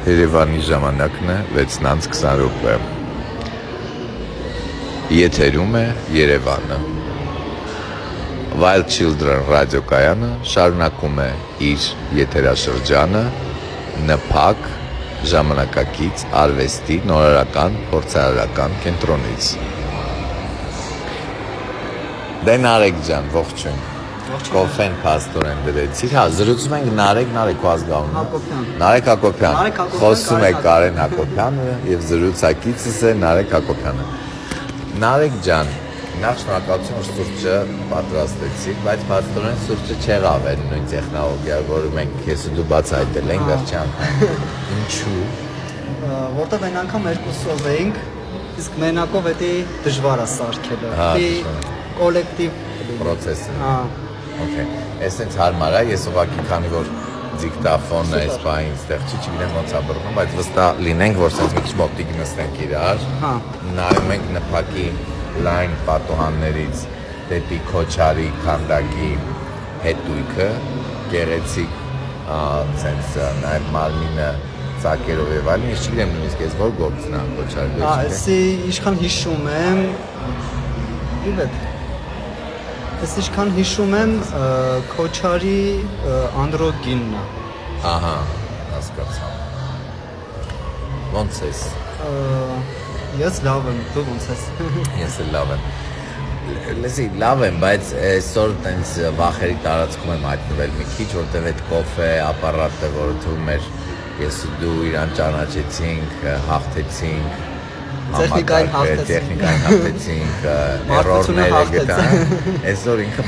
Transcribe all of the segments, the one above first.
Երևանի ժամանակն է 6:20 րոպե։ Եթերում է Երևանը։ Wild Children ռադիոկայանը շարունակում է իր եթերաշրջանը ՆՓԱԿ ժամանակակից արվեստի նորարարական փորձարարական կենտրոնից։ Դե Նարեկ ջան, ողջույն։ Կոֆեն փաստորեն դրեցիր։ Հա, զրուցում ենք Նարեկ քո ազգանունը։ Նարեկ Հակոբյան։ Խոսում է Կարեն Հակոբյանը եւ զրուցակիցս է Նարեկ Հակոբյանը։ Նարեկ ջան, նախ շնորհակալություն, որ սուրճը պատրաստեցիք, բայց փաստորեն սուրճը չեղավ այն նույն տեխնոլոգիա, որը մենք քեզ ու դու բացահայտել ենք վերջի անգամ։ Ինչու՞։ Որտեղ այն անգամ երկուսով էինք, իսկ մենակով էդի դժվար է սարքելը։ Դի կոլեկտիվ process։ Հա։ Okay։ Էսենց հարմար է, ես ուղղակի քանի որ դիկտաֆոնը այս բանին ստեղ չի, չգիտեմ ոնց է բռնում, բայց վստահ լինենք, որ սենց մի քիչ մոտիկ նստենք իրար։ Հա։ Նայում ենք ՆՓԱԿ-ի լայն պատուհաններից դեպի Քոչարի քանդակի հետույքը, գեղեցիկ սենց նաև մարմինը ծակերով եւ այլն, ես չգիտեմ նույնիսկ ես որ գործն է Քոչարի։ Հա, էսի ինչքան հիշում եմ, Ես ինչքան հիշում եմ Քոչարի անդրոգինն է։ Ահա, հասկացա։ Ոնց ես։ Ես լավ եմ, դու ոնց ես։ Ես էլ լավ եմ։ Լսի, լավ եմ, բայց այսօր տենց վախերի տարածքում եմ հայտնվել մի քիչ, որտեղ այդ կոֆե ապարատը, որը թվում էր ես ու դու իրան ճանաչեցինք, հաղթեցինք, տեխնիկային հաղթեցինք, էրորները գտան, այսօր ինքը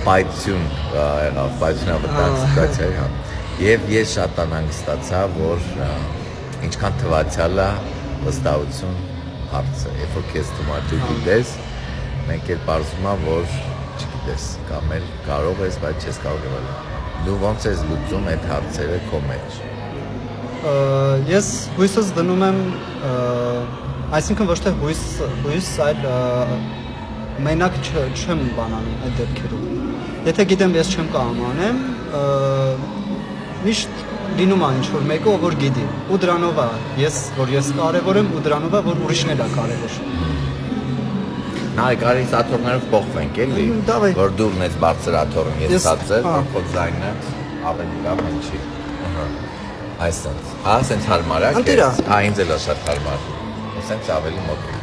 պայթյուն եղավ, պայթյունավտակ սիտուացիա և ես շատ անհանգստացա, որ ինչքան թվացյալ է վստահություն հարցը, երբ որ քեզ թվում է դու գիտես, մենք էլ պարզվում է, որ չգիտես, կամ էլ կարող ես, բայց չես կարող եղել։ Դու ոնց ես լուծում այդ հարցերը քո մեջ։ Ես հույսս դնում եմ Այսինքն ոչ թե հույս, այլ մենակ չեմ բանանում այդ դեպքերում։ Եթե գիտեմ ես չեմ կարող անեմ, միշտ լինում է ինչ-որ մեկը, որ գիտի։ Ու դրանով է որ ես կարևոր եմ, ու դրանով է, որ ուրիշն էլ է կարևոր։ Նարեկ, արի աթոռներով փոխվենք, էլի, որ դու ունես բարձր աթոռում, ես ցածր, քո ձայնը ավելի լավ հնչի։ Այսպես, ասենց հարմար է, ինձ էլ է շատ հարմար։ Սենց ավելի մոտիկ։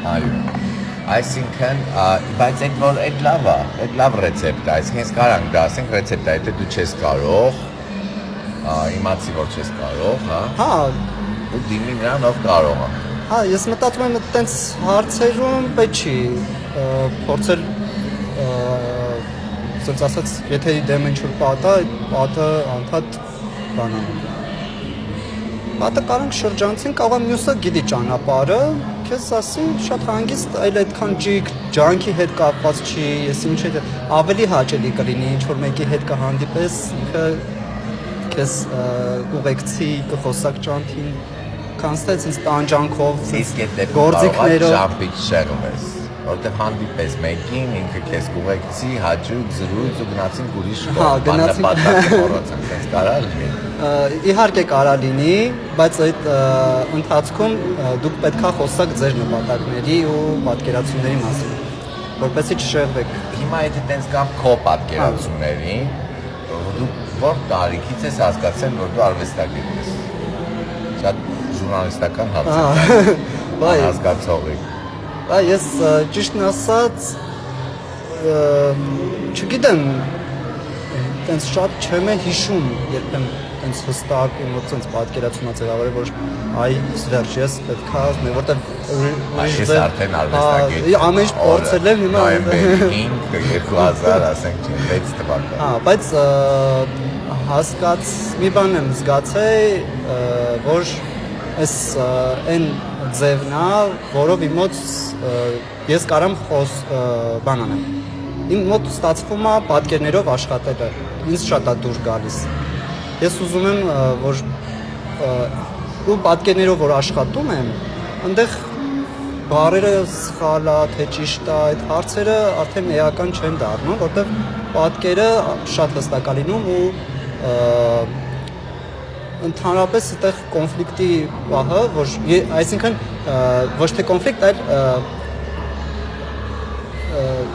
Այո։ Այսինքն, բայց այդ որ այդ լավ է, այդ լավ ռեցեպտ է, այսինքն ես կարանք դա ասենք ռեցեպտ է, եթե դու չես կարող, իմացի որ չես կարող, հա։ Հա։ Ու դիմի նրան ով կարող է։ Հա, ես մտածում եմ այտենց հարցերում պետք չի փորձել ասած ասած, եթե դեմ ինչ-որ պատը, այդ պատը անդադ բանանում։ Պատը կարանք շրջանցին, կարող մյուսը գիտի ճանապարհը, քեզ ասի շատ հանգիստ, այլ այդքան ջանքի հետ կապված չի, ես ինչ է ավելի հաճելի կլինի, ինչ որ մեկի հետ կհանդիպես, ինքը քեզ կուղեկցի, կխոսակ ճանթին, կանստեց ինձ տանջանքով, գործիքներով ճամփից շեղում ես, որտեղ հանդիպես մեկին, ինքը քեզ կուղեկցի, հաճույք, զրույց ու գնացինք ուրիշ կողմ, բանապատակ մոռացանք, դες կարա լինի։ Իհարկե կարա լինի, բայց այդ ընթացքում դուք պետքա խոսակ ձեր նպատակների ու պատկերացումների մասին, որպեսզի չշեղվեք։ Հիմա եթե տենց կամ քո պատկերացումներին, դու որ տարիքից ես հասկացել, որ դու արվեստագետ ես։ Շատ ժուրնալիստական հարց է, անհասկացողի։ Ես ճիշտն ասած չգիտեմ, տենց շատ չեմ հիշում, երբեմ տենց հստակ ու մոտ տենց պատկերացումած եղավ, որ այ վերջ ես պետքա ասեմ, որտեղ ես արդեն արվեստագետ եմ։ Ամեն ինչ փորձել եմ հիմա նոյեմբերի 5 2000 ասենք 6 թվական։ Հա, բայց հասկաց մի բան եմ զգացել, որ այս այն ձևն է, որով իմ մոտ ես կարամ բան անեմ։ Իմ մոտ ստացվում է պատկերներով աշխատելը, ինձ շատ է դուր գալիս։ Ես ուզում եմ, որ ու պատկերներով որ աշխատում եմ, այնտեղ բառերը սխալ է, թե ճիշտ է, այդ հարցերը արդեն էական չեն դառնում, որտեղ պատկերը շատ հստակ է լինում ու ընդհանրապես այդտեղ կոնֆլիկտի պահը, որ այսինքն ոչ թե կոնֆլիկտ, այլ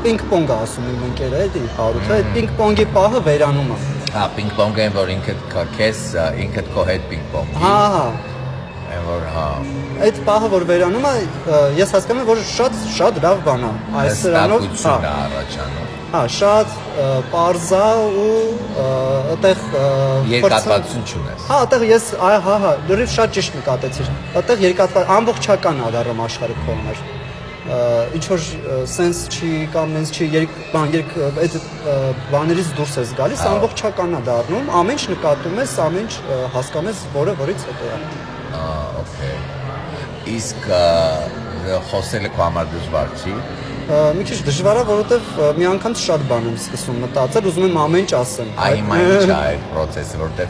պինգ-պոնգ ասում եմ ընկերը, էլի հարուցը, այդ պինգ-պոնգի պահը վերանում է։ Հա, պինգ-պոնգը որ ինքդ քեզ ինքդ քո հետ պինգ-պոնգ։ Հա, Որ հա։ Այդ պահը որ վերանում է, ես հասկանում եմ, որ շատ լավ բան է։ Այս սրանով առաջանում։ Հա, շատ պարզա ու այդտեղ երկաթվածություն չունես։ Հա, այդտեղ ես հա, լրիվ շատ ճիշտ նկատեցիր։ Այդտեղ երկաթված ամբողջական ադառում աշխարհը կողմեր։ Ինչ որ sense չի կամ sense չի այդ բաներից դուրս ես գալիս, ամբողջական է դառնում, ամեն ինչ նկատում ես, ամեն ինչ հասկանում ես, որից հետո է։ Okay. Իսկ խոսելը քո համար դժվար չի։ Մի քիչ դժվար է, որովհետև մի անգամ շատ բան եմ սկսում մտածել, ուզում եմ ամեն ինչ ասեմ։ Հիմա ինչ է այդ process-ը, որտեղ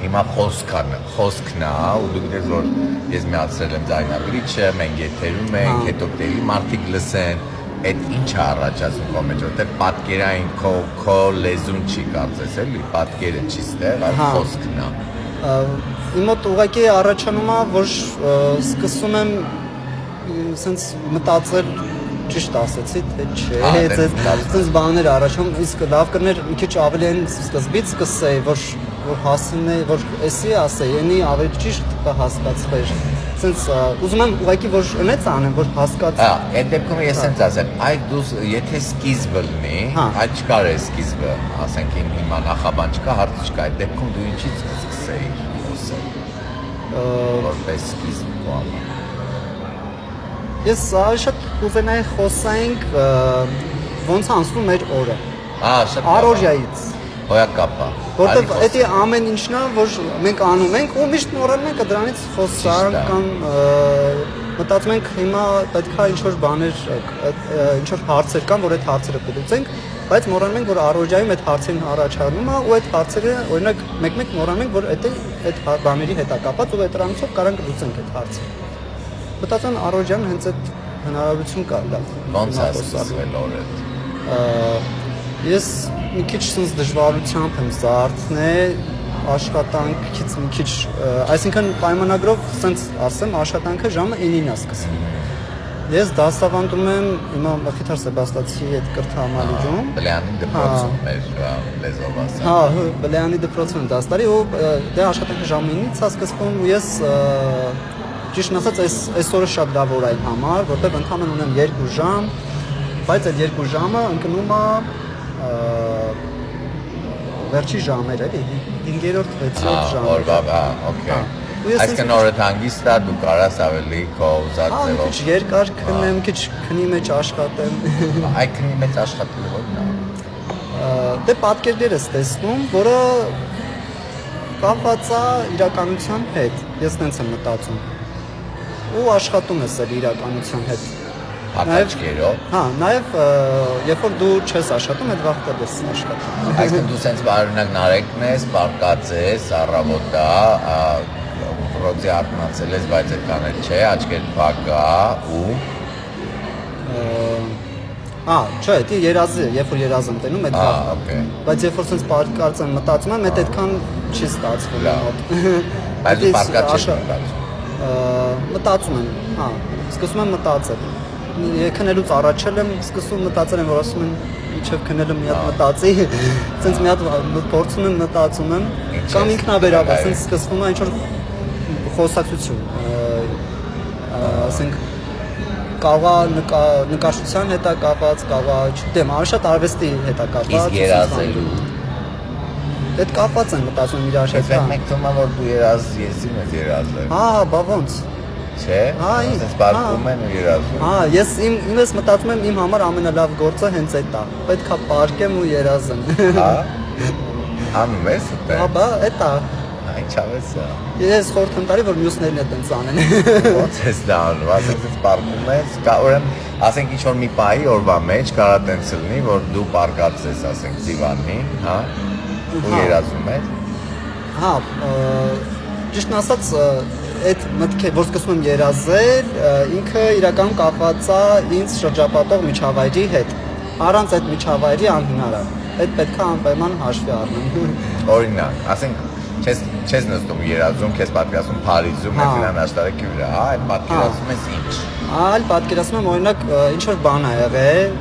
հիմա խոսքն է, ու դու գիտես որ ես միացրել եմ ձայնագրիչը, մենք եթերում ենք, հետո տելի մարդիկ լսեն, այդ ինչ է առաջացնում քո մեջ, որտեղ պատկերային քո լեզուն չի կարծես էլի, պատկերը չի ստեղ, այլ խոսքն է։ Իմ մոտ ուղղակի առաջանում է, որ սկսում եմ սենց մտածել, ճիշտ ասեցի, թե չէ, սենց բաներ առաջանում, իսկ լավ կներ մի քիչ ավելի են սկզբից սկսեի, որ հասնեի, որ էսի ասեի, ենի ավելի ճիշտ կհասկացվեր։ Սենց ուզում եմ ուղղակի որ ունեց անեմ, որ հասկացա։ Այդ դեպքում ես սենց ասեմ, այդ դու եթե սկիզբը լինի, այդ չկար է սկիզբը, ասենք հիմա նախաբան չկա, հարց չկա, այդ դեպքում դու ինչից սկսեի խոսել։ Որպես սկիզբ կողմ։ Ես շատ կուզենայի խոսենք ոնց անցնում մեր օրը։ Շատ առօրյայից։ Հոյակապա։ Որտեվ դա ամեն ինչն է, որ մենք անում ենք ու միշտ մոռանում ենք դրանից խոսալ կամ մտածում ենք հիմա պետքա ինչ-որ բաներ, ինչ-որ հարցեր կան, որ այդ հարցերը կլուծենք, բայց մոռանում ենք, որ առօրյայում այդ հարցերն առաջանում է ու այդ հարցերը օրինակ մեկ-մեկ մոռանում ենք, որ այդ բաների հետ է կապված ու այդ դրանցով կարանք լուծենք այդ հարցը։ Մտածում եմ առօրյայում հենց այդ հնարավորություն կա լավ։ Ոնց է սկսվել օրդ։ Ես մի քիչ sense դժվարությամբ եմ զարթնել աշխատանքից մի քիչ, այսինքն պայմանագրով sense ասեմ, աշխատանքը ժամը 9-ին է սկսվում։ Ես դասավանդում եմ հիմա Մխիթար Սեբաստացի հետ կրթահամալիրում։ Բլեանի դպրոցում մեր լեզվով ասեմ։ Հա, Բլեանի դպրոցում դասարի ու դե աշխատանքը ժամը 9-ից է սկսվում ու ես ճիշտ ասած այս օրը շատ լավ օր է իմ համար, որտեղ ընդհանրապես ունեմ 2 ժամ, բայց այդ 2 ժամը ընկնում է վերջի ժամերը, էլի 5-րդ, 6-րդ ժամը։ Օրվա, օքեյ։ Այսինքն օրդ հանգիստ է, դու կարաս ավելի քո ուզած ձևով։ Քիչ երկար քնեմ, քիչ քնի մեջ աշխատեմ։ Այդ քնի մեջ աշխատելու որն է։ Դե պատկերներ ես տեսնում, որը կապված է իրականության հետ։ Ես տենց եմ մտածում։ Ու աշխատում ես այդ իրականության հետ։ Հատաճկերով։ Հա, նաև երբ որ դու չես աշխատում, այդ վաղտը ես աշխատում։ Այսինքն դու սենց բարօրինակ նարեկն ես, բարկած ես, առավոտ է, ռոձի արթնացել ես, բայց այդքան էլ չէ, աչքեր փակ է ու չէ, դա երազը, երբ որ երազ եմ տենում, այդ վաղտը։ Բայց երբ որ սենց բարկած եմ մտածում եմ, այդքան չի ստացվում մոտ։ Բայց դու բարկած չես մտածում։ Մտածում եմ, հա, սկսում եմ մտածել։ Քնելուց առաջել եմ սկսում մտածել եմ, որ ասում եմ ինչև քնելը մի հատ մտածի, ցենց մի հատ փորձում եմ մտածում եմ, կամ ինքնաբերաբար, ցենց սկսվում է ինչ-որ խոսակցություն, ասենք կավա նկարչության հետ է կապված, կավա, չգիտեմ, շատ արվեստի հետ է կապված։ Իսկ երազելու։ Այդ կապված են մտածում իրար հետ։ Բայց մեկ թվում է որ դու եսի մեծ երազել։ Հա, բա ոնց։ Չէ, ասես պարկում են ու երազում։ Հա, ես իմս մտածում եմ իմ համար ամենալավ գործը հենց այդ է։ Պետքա պարկեմ ու երազեմ։ Հա։ Անում ես դա։ Հա, բա, այդ է։ Ինչ ավես է։ Ես խորհուրդ եմ տալի, որ մյուսներն էլ տենց անեն։ Ոնց ես դա անում, ասենք դες պարկում ես, ուրեմն ասենք ինչ որ մի պահի օրվա մեջ կարա տենց լինի, որ դու պարկած ես, ասենք դիվանին, հա, ու երազում ես։ Հա, ճիշտն ասած այդ մտքը, որ սկսում եմ երազել, ինքը իրականում կապված է ինձ շրջապատող միջավայրի հետ։ Առանց այդ միջավայրի անհնար է։ այդ պետք է անպայման հաշվի առնեմ։ Օրինակ, ասենք չես նստում երազում, քեզ պատկերացնում Փարիզում ես իրան աշտարակի վրա, հա, այդ պատկերացում ես ինչ։ Այլ պատկերացնում եմ օրինակ ինչ որ բան ա եղել,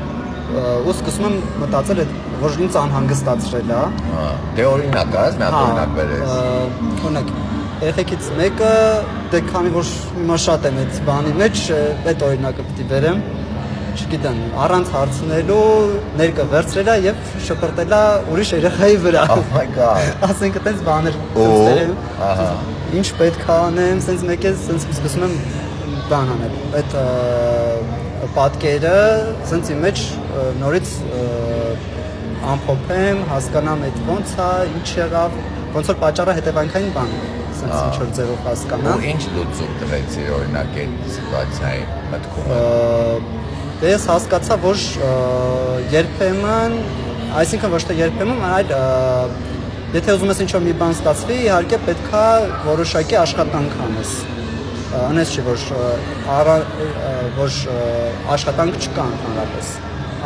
ու սկսում եմ մտածել այդ որ ինձ անհանգստացրել է։ Դե օրինակ արած, մի հատ օրինակ բերես։ Օրինակ երեխեքից մեկը դե քանի որ հիմա շատ եմ այդ բանի մեջ, այդ օրինակը պիտի բերեմ, չգիտեմ, առանց հարցնելու ներկը վերցրել է եւ շպրտել է ուրիշ երեխայի վրա։ Oh my god։ Ասենք այդպես բաներ ծերեմ։ Ահա։ Ինչ պետք է անեմ, sense մեկ է sense սկսում եմ բան անել։ Այդ պատկերը sense իմ մեջ նորից ամփոփեմ, հասկանամ այդ ոնց է, ինչ եղավ, ոնց որ պատճառը հետևանքային բան է, sense ինչ որ ձևով հասկանամ։ Ու ինչ լուծում տվեցիր օրինակ այդ սիտուացիայի մտքում։ Դե ես հասկացա, որ երբեմն, այսինքն ոչ թե երբեմն, այլ եթե ուզում ես ինչ-որ մի բան ստացվի, իհարկե պետք է որոշակի աշխատանք անես։ Անես չի, որ աշխատանք չկա ընդհանրապես։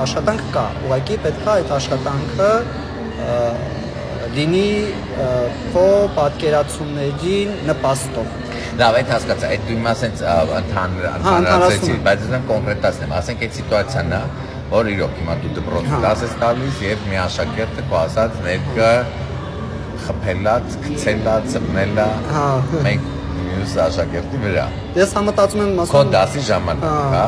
Աշխատանք կա, ուղղակի պետք է այդ աշխատանքը լինի քո պատկերացումներին նպաստող։ Լավ, այդ հասկացա, այդ դու հիմա ասենց ընդհանրացրեցի, բայց ես կոնկրետացնեմ, ասենք այդ սիտուացիան է, որ իրոք հիմա դու դպրոցի դաս ես տալիս եւ մի աշակերտը քո ասած ներկը խփելած, գցելա, ծմնելա, մեկ մյուս աշակերտի վրա։ Ես համտածում եմ, ասում քո դասի ժամանակ, հա։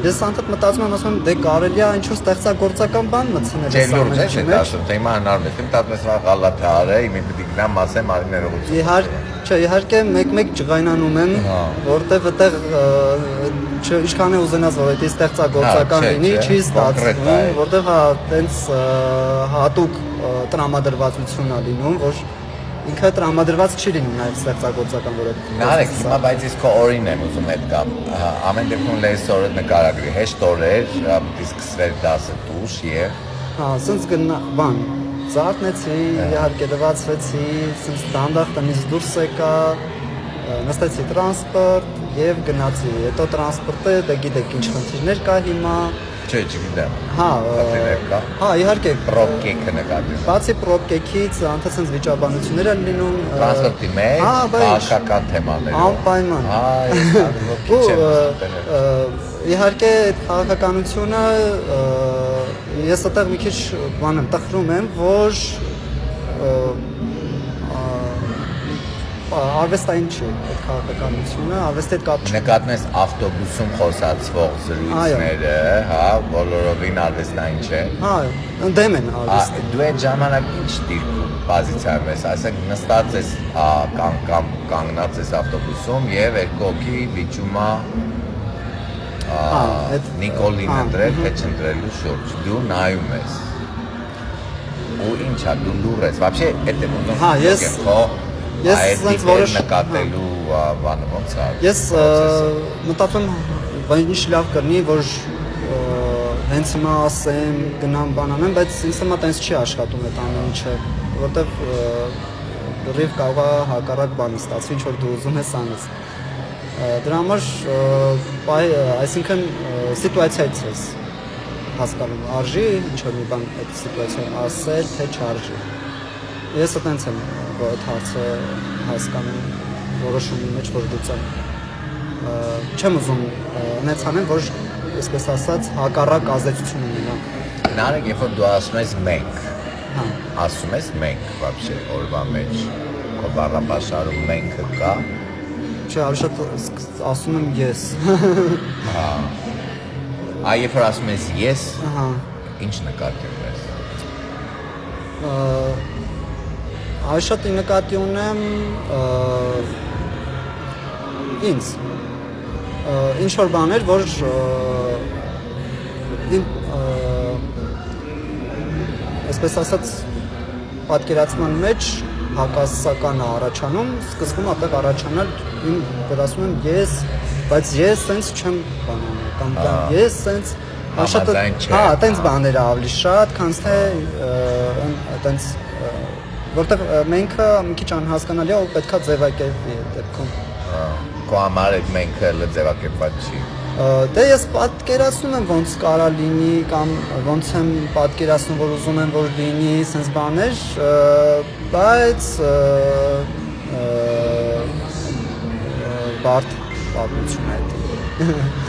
Ես անդադ մտածում եմ, ասում եմ, դե կարելի է ինչ-որ ստեղծագործական բան մտցնել այս ամենի մեջ։ Չէ, դասում, թե հիմա հնարավոր է, դատում ես գալաթ արե, իմի պիտի գնամ ասեմ արի ներողություն։ Չէ, իհարկե մեկ-մեկ ջղայնանում եմ, որտեվ այդտեղ ինչքան է ուզենաս որ դա ստեղծագործական լինի, չի ստացվում, որտեվ հա տենց հատուկ տրամադրվածություն է լինում, որ ինքը տրամադրված չի լինում նաև ստեղծագործական որը։ Նարեկ, հիմա բայց ես քո օրին եմ ուզում այդ կապ։ Ամեն դեպքում լեսորը նկարագրի, հեշտ օրեր, պիտի սկսվեր դասը տուշ եւ հա, սենց գնա բան Զարթնեցի, իհարկե լվացվեցի, սենց դանդաղ տնից դուրս եկա, նստեցի տրանսպորտ եւ գնացի։ Հետո տրանսպորտը դե գիտեք ինչ խնդիրներ կա հիմա։ Չէ, չգիտեմ։ Հա, հա, իհարկե պրոբկեքը նկատի։ Բացի պրոբկեքից, անդադ սենց վիճաբանություններ են լինում։ Տրանսպորտի մեջ, քաղաքական թեմաներով։ Անպայման։ Իհարկե քաղաքականությունը ես այդտեղ մի քիչ բան եմ տխրում եմ, որ արվեստային չի այդ քաղաքականությունը, արվեստի հետ կապ չունի։ Նկատում ես ավտոբուսում խոսացվող զրույցները, հա, բոլորովին արվեստային չէ։ Հա, ընդդեմ են արվեստին։ Դու այդ ժամանակ ինչ դիրքում պոզիցիայում ես, ասենք նստած ես կամ կանգնած ես ավտոբուսում եւ երկու հոգի վիճում է Նիկոլին ընտրել, թե չընտրելու շուրջ։ Դու նայում ես։ Ու ինչա, դու լուր ես։ Вообще, это можно։ Հա, ես sense որոշ նկատելու բանը ոնց է։ Ես մտածում եմ ինչ լավ կլինի, որ հենց հիմա ասեմ, գնամ բան անեմ, բայց ինձ հիմա տենց չի աշխատում այդ ամեն ինչը, որտեվ լրիվ կարող է հակառակ բան ստացվի, ինչ որ դու ուզում ես անես։ Դրա համար այսինքն սիտուացիայից ես հասկանում, արժի ինչ որ մի բան այդ սիտուացիան ասել, թե չարժի։ Ես այդպես եմ այդ հարցը հասկանում որոշումի մեջ որ լուծեմ։ Չեմ ուզում նենց անեմ, որ այսպես ասած հակառակ ազդեցություն ունենա։ Նարեկ, երբ որ դու ասում ես մենք, ասում ես մենք, вообще օրվա մեջ, քո բառապաշարում մենքը կա։ Չէ, ավելի շատ ասում եմ ես։ Հա։ Այ երբ որ ասում ես ես, ինչ նկատի ունես։ Ավելի շատ նկատի ունեմ ինձ։ Ինչ որ բաներ, որ այսպես ասած պատկերացման մեջ հակասական է առաջանում, սկզբում ապեղ առաջանալ իմ վերասում եմ ես, բայց ես սենց չեմ բանում, կամ ես սենց տենց բաներ ավելի շատ, քան թե տենց, որտեղ մենքը մի քիչ անհասկանալի է, ու պետք է ձևակերպվի այդ դեպքում։ Քո համար այդ մենքը ձևակերպված չի։ Դե ես պատկերացնում եմ ոնց կարա լինի կամ ոնց եմ պատկերացնում որ ուզում եմ որ լինի sense բաներ, բայց բարդ պատմություն է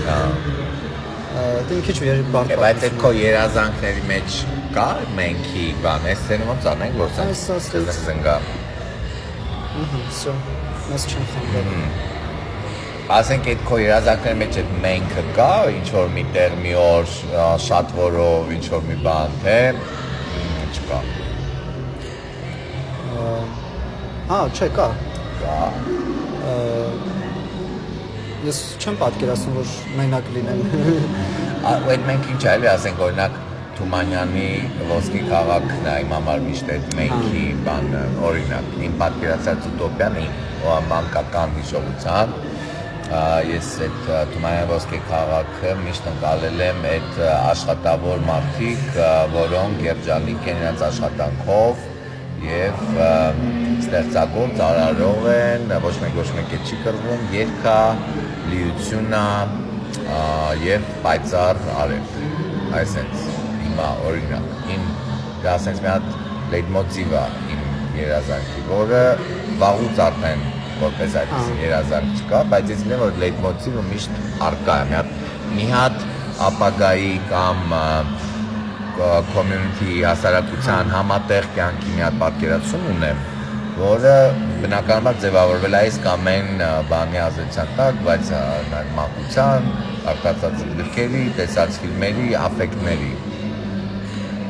դա։ Դե մի քիչ բարդ։ Բայց այդ քո երազանքների մեջ կա մենքի բան, էսեն ոնց անենք որ sense զնգա։ Всё, ես չեմ խնդրում։ Ասենք այդ քո երազանքների մեջ այդ մենքը կա, ինչ որ մի տեղ մի օր շատ որով ինչ որ մի բան, թե չկա։ Չէ, կա։ Կա։ Ես չեմ պատկերացնում որ մենակ լինեմ։ Այդ մենք ինչ այլ ասենք օրինակ Թումանյանի ոսկի քաղաքն է իմ համար միշտ այդ մենքի բանը, օրինակ իմ պատկերացած ուտոպիան մանկական հիշողության ես այդ Թումանյանի ոսկի քաղաքը միշտ ընկալել եմ այդ աշխատավոր մարդիկ, որոնք երջանիկ են իրենց աշխատանքով եւ ստեղծագործ արարող են, ոչ մեկ չի կռվում, երգա, լիությունը եւ պայծառ արև, այսպես հիմա օրինակ իմ դա ասենց մի հատ լեյտմոտիվ է իմ երազանքի, որը վաղուց արդեն որպես այդպես երազանք չկա, բայց ես գիտեմ որ լեյտմոտիվը միշտ առկա է, մի հատ ապագայի կամ community հասարակության համատեղ կյանքի մի հատ պատկերացում ունեմ, որը բնականաբար ձևավորվել է իսկ ամեն բանի ազդեցության տակ, բայց մանկության, արտացած գրքերի, տեսած ֆիլմերի, աֆեկտների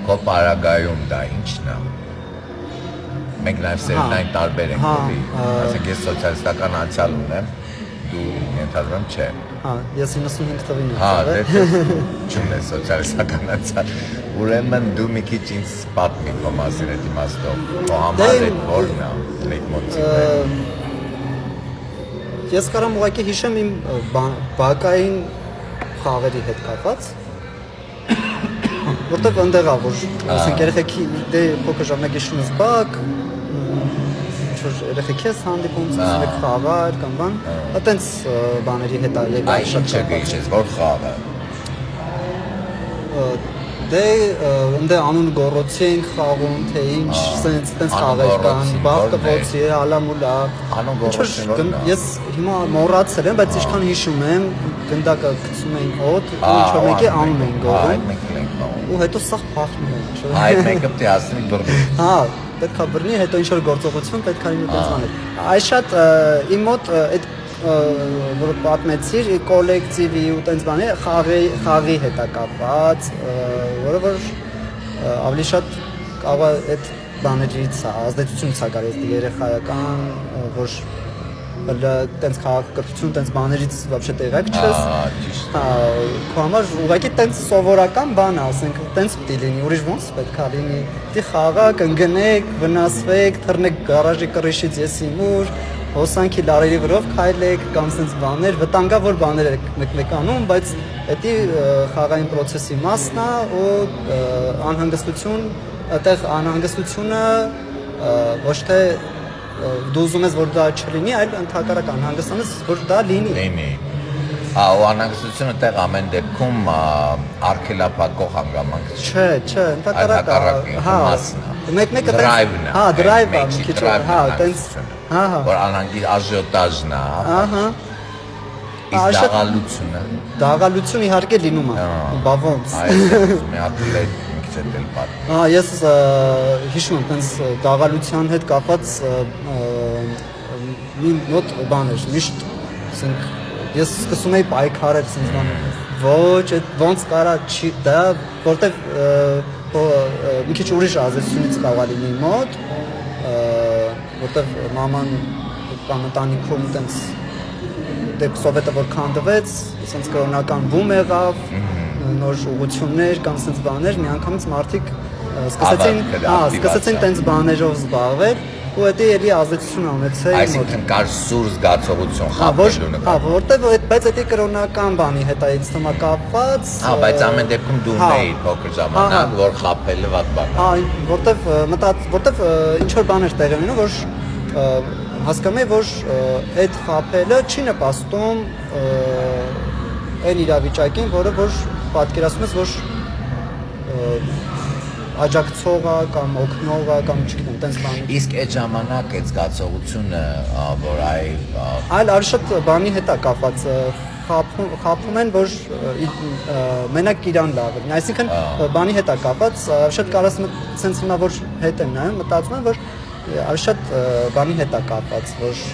քո պարագայում դա ի՞նչն է։ Մենք նաև սերնդային տարբեր ենք կովի, ասենք ես սոցիալիստական անցյալ ունեմ, դու ենթադրում չէ։ Ես 95 թվին եմ։ Դե չունես սոցիալիստական անցյալ։ Ուրեմն դու մի քիչ ինձ պատմի քո մասին այդ իմաստով։ Քո համար այդ որն է լեյտմոտիվը։ Ես կարամ ուղղակի հիշեմ իմ բակային խաղերի հետ կապված, որտեղ ընդեղ է որ ասենք երեխեքի դե փոքր ժամանակ իշնուս բակ, ինչ-որ երեխեքի ես հանդիպում, սկսում եք խաղար կամ բան, այտենց բաների հետ է եկել շատ շատ որ խաղը։ Դե ընդե անուն գորոցի ենք խաղում, թե ինչ, սենց խաղեր կան, բախկվոցի, ալամուլա։ Անուն գորոցին որն է։ Ես հիմա մոռացել եմ, բայց ինչքան հիշում եմ, գնդակը գցում էին օդ, ու ինչ-որ մեկի անուն էին գոռում։ Ու հետո սաղ փախնում են, չէ՞։ Այդ մեկը պետք է ասնի բռնի։ Պետք է բռնի, հետո ինչ-որ գործողություն պետք է լինի այդպես անել։ Այս շատ իմ մոտ այդ որ պատմեցիր կոլեկտիվի ու տենց բանի խաղի հետ է կապված, որը որ ավելի շատ կարող է այդ բաներից ազդեցություն ցակար այդ երեխայական, որ տենց քաղաքակրթություն, տենց բաներից вообще տեղակ չես։ Քո համար ուղղակի տենց սովորական բան է, ասենք, տենց պետք է լինի, ուրիշ ոնց պետք է լինի։ Դի խաղաք, ընկնեք, վնասվեք, թռնեք գարաժի կռիշից ես իմ ուր, հոսանքի լարերի վրով քայլեք կամ sense բաներ, վտանգավոր բաներ եք մեկ անում, բայց դա խաղային process-ի մասն է ու անհանգստություն, այդտեղ անհանգստությունը ոչ թե դու ուզում ես որ դա չլինի, այլ ընդհակառակ անհանգստանաս որ դա լինի։ Ու անհանգստությունը տեղ ամեն դեպքում արգելափակող հանգամանք չէ, ընդհակառակը, մասն է։ Մեկ-մեկը դրայվն է։ դրայվը մի քիչ, տենց որ անհանգիստ աժիոտաժն է, իսկ դաղալությունը իհարկե լինում է, բա ոնց։ Մի հատ էլ մի քիչ էլ պատմի։ Ես հիշում եմ, տենց դաղալության հետ կապված մի մոտ բան էր, միշտ, ասենք, ես սկսում էի պայքարել, ասենք բաներ, ոչ, ոնց կարա չի դա, որտեղ մի քիչ ուրիշ ազդեցությունից կարող է լինի մոտ, որտեղ մաման կամ ընտանիքում տենց դեպ սովետը որ քանդվեց, ասենց կրոնական բում եղավ, նոր ուղղություններ կամ ասենց բաներ, միանգամից մարդիկ սկսեցին տենց բաներով զբաղվել ու դա էլի ազդեցություն ունեցել մոտ։ Այսինքն կար սուր զգացողություն խաբելու նկատմամբ։ Որտեղ բայց դա կրոնական բանի հետ է ինձ թվում կապված։ Բայց ամեն դեպքում դու ունեիր փոքր ժամանակ, որ խաբելը վատ բան է։ Որտեղ ինչ որ բաներ տեղի ունենում, որ հասկանում եմ, որ այդ խաբելը չի նպաստում այն իրավիճակին, որը որ պատկերացնում ես, որ աջակցողը կամ օգնողը կամ չգիտեմ, տենց բան։ Իսկ այդ ժամանակ այդ զգացողությունը, որ այլ արի շատ բանի հետ է կապված, խափում են, որ մենակ իրան լավ է։ Այսինքն բանի հետ է կապված, շատ կարաս սենց հիմա որ հետ եմ նայում, մտածում եմ, որ արի շատ բանի հետ է կապված, որ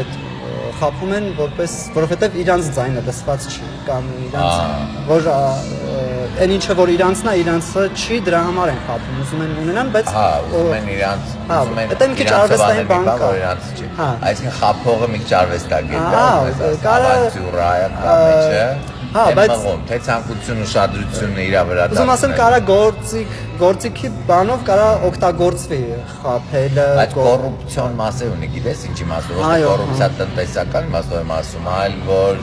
այդ խափում են որովհետև իրանց ձայնը լսված չի կամ իրանց որ այն ինչը որ իրանցն է իրանցը չի դրա համար են խափում ուզում են ունենան բայց ուզում են իրանց դա մի քիչ արվեստային բան կա իրանց չի այսինքն խափողը մի քիչ արվեստագետ է ավանտյուրայա բայց թե ցանկություն ուշադրությունը իր վրա դա ուզում ասեմ կարա գործիքի բանով կարա օգտագործվի խափելը բայց կոռուպցիոն մասը ունի գիտես ինչի մասով կոռուպցիա տնտեսական մասով եմ ասում այլ որ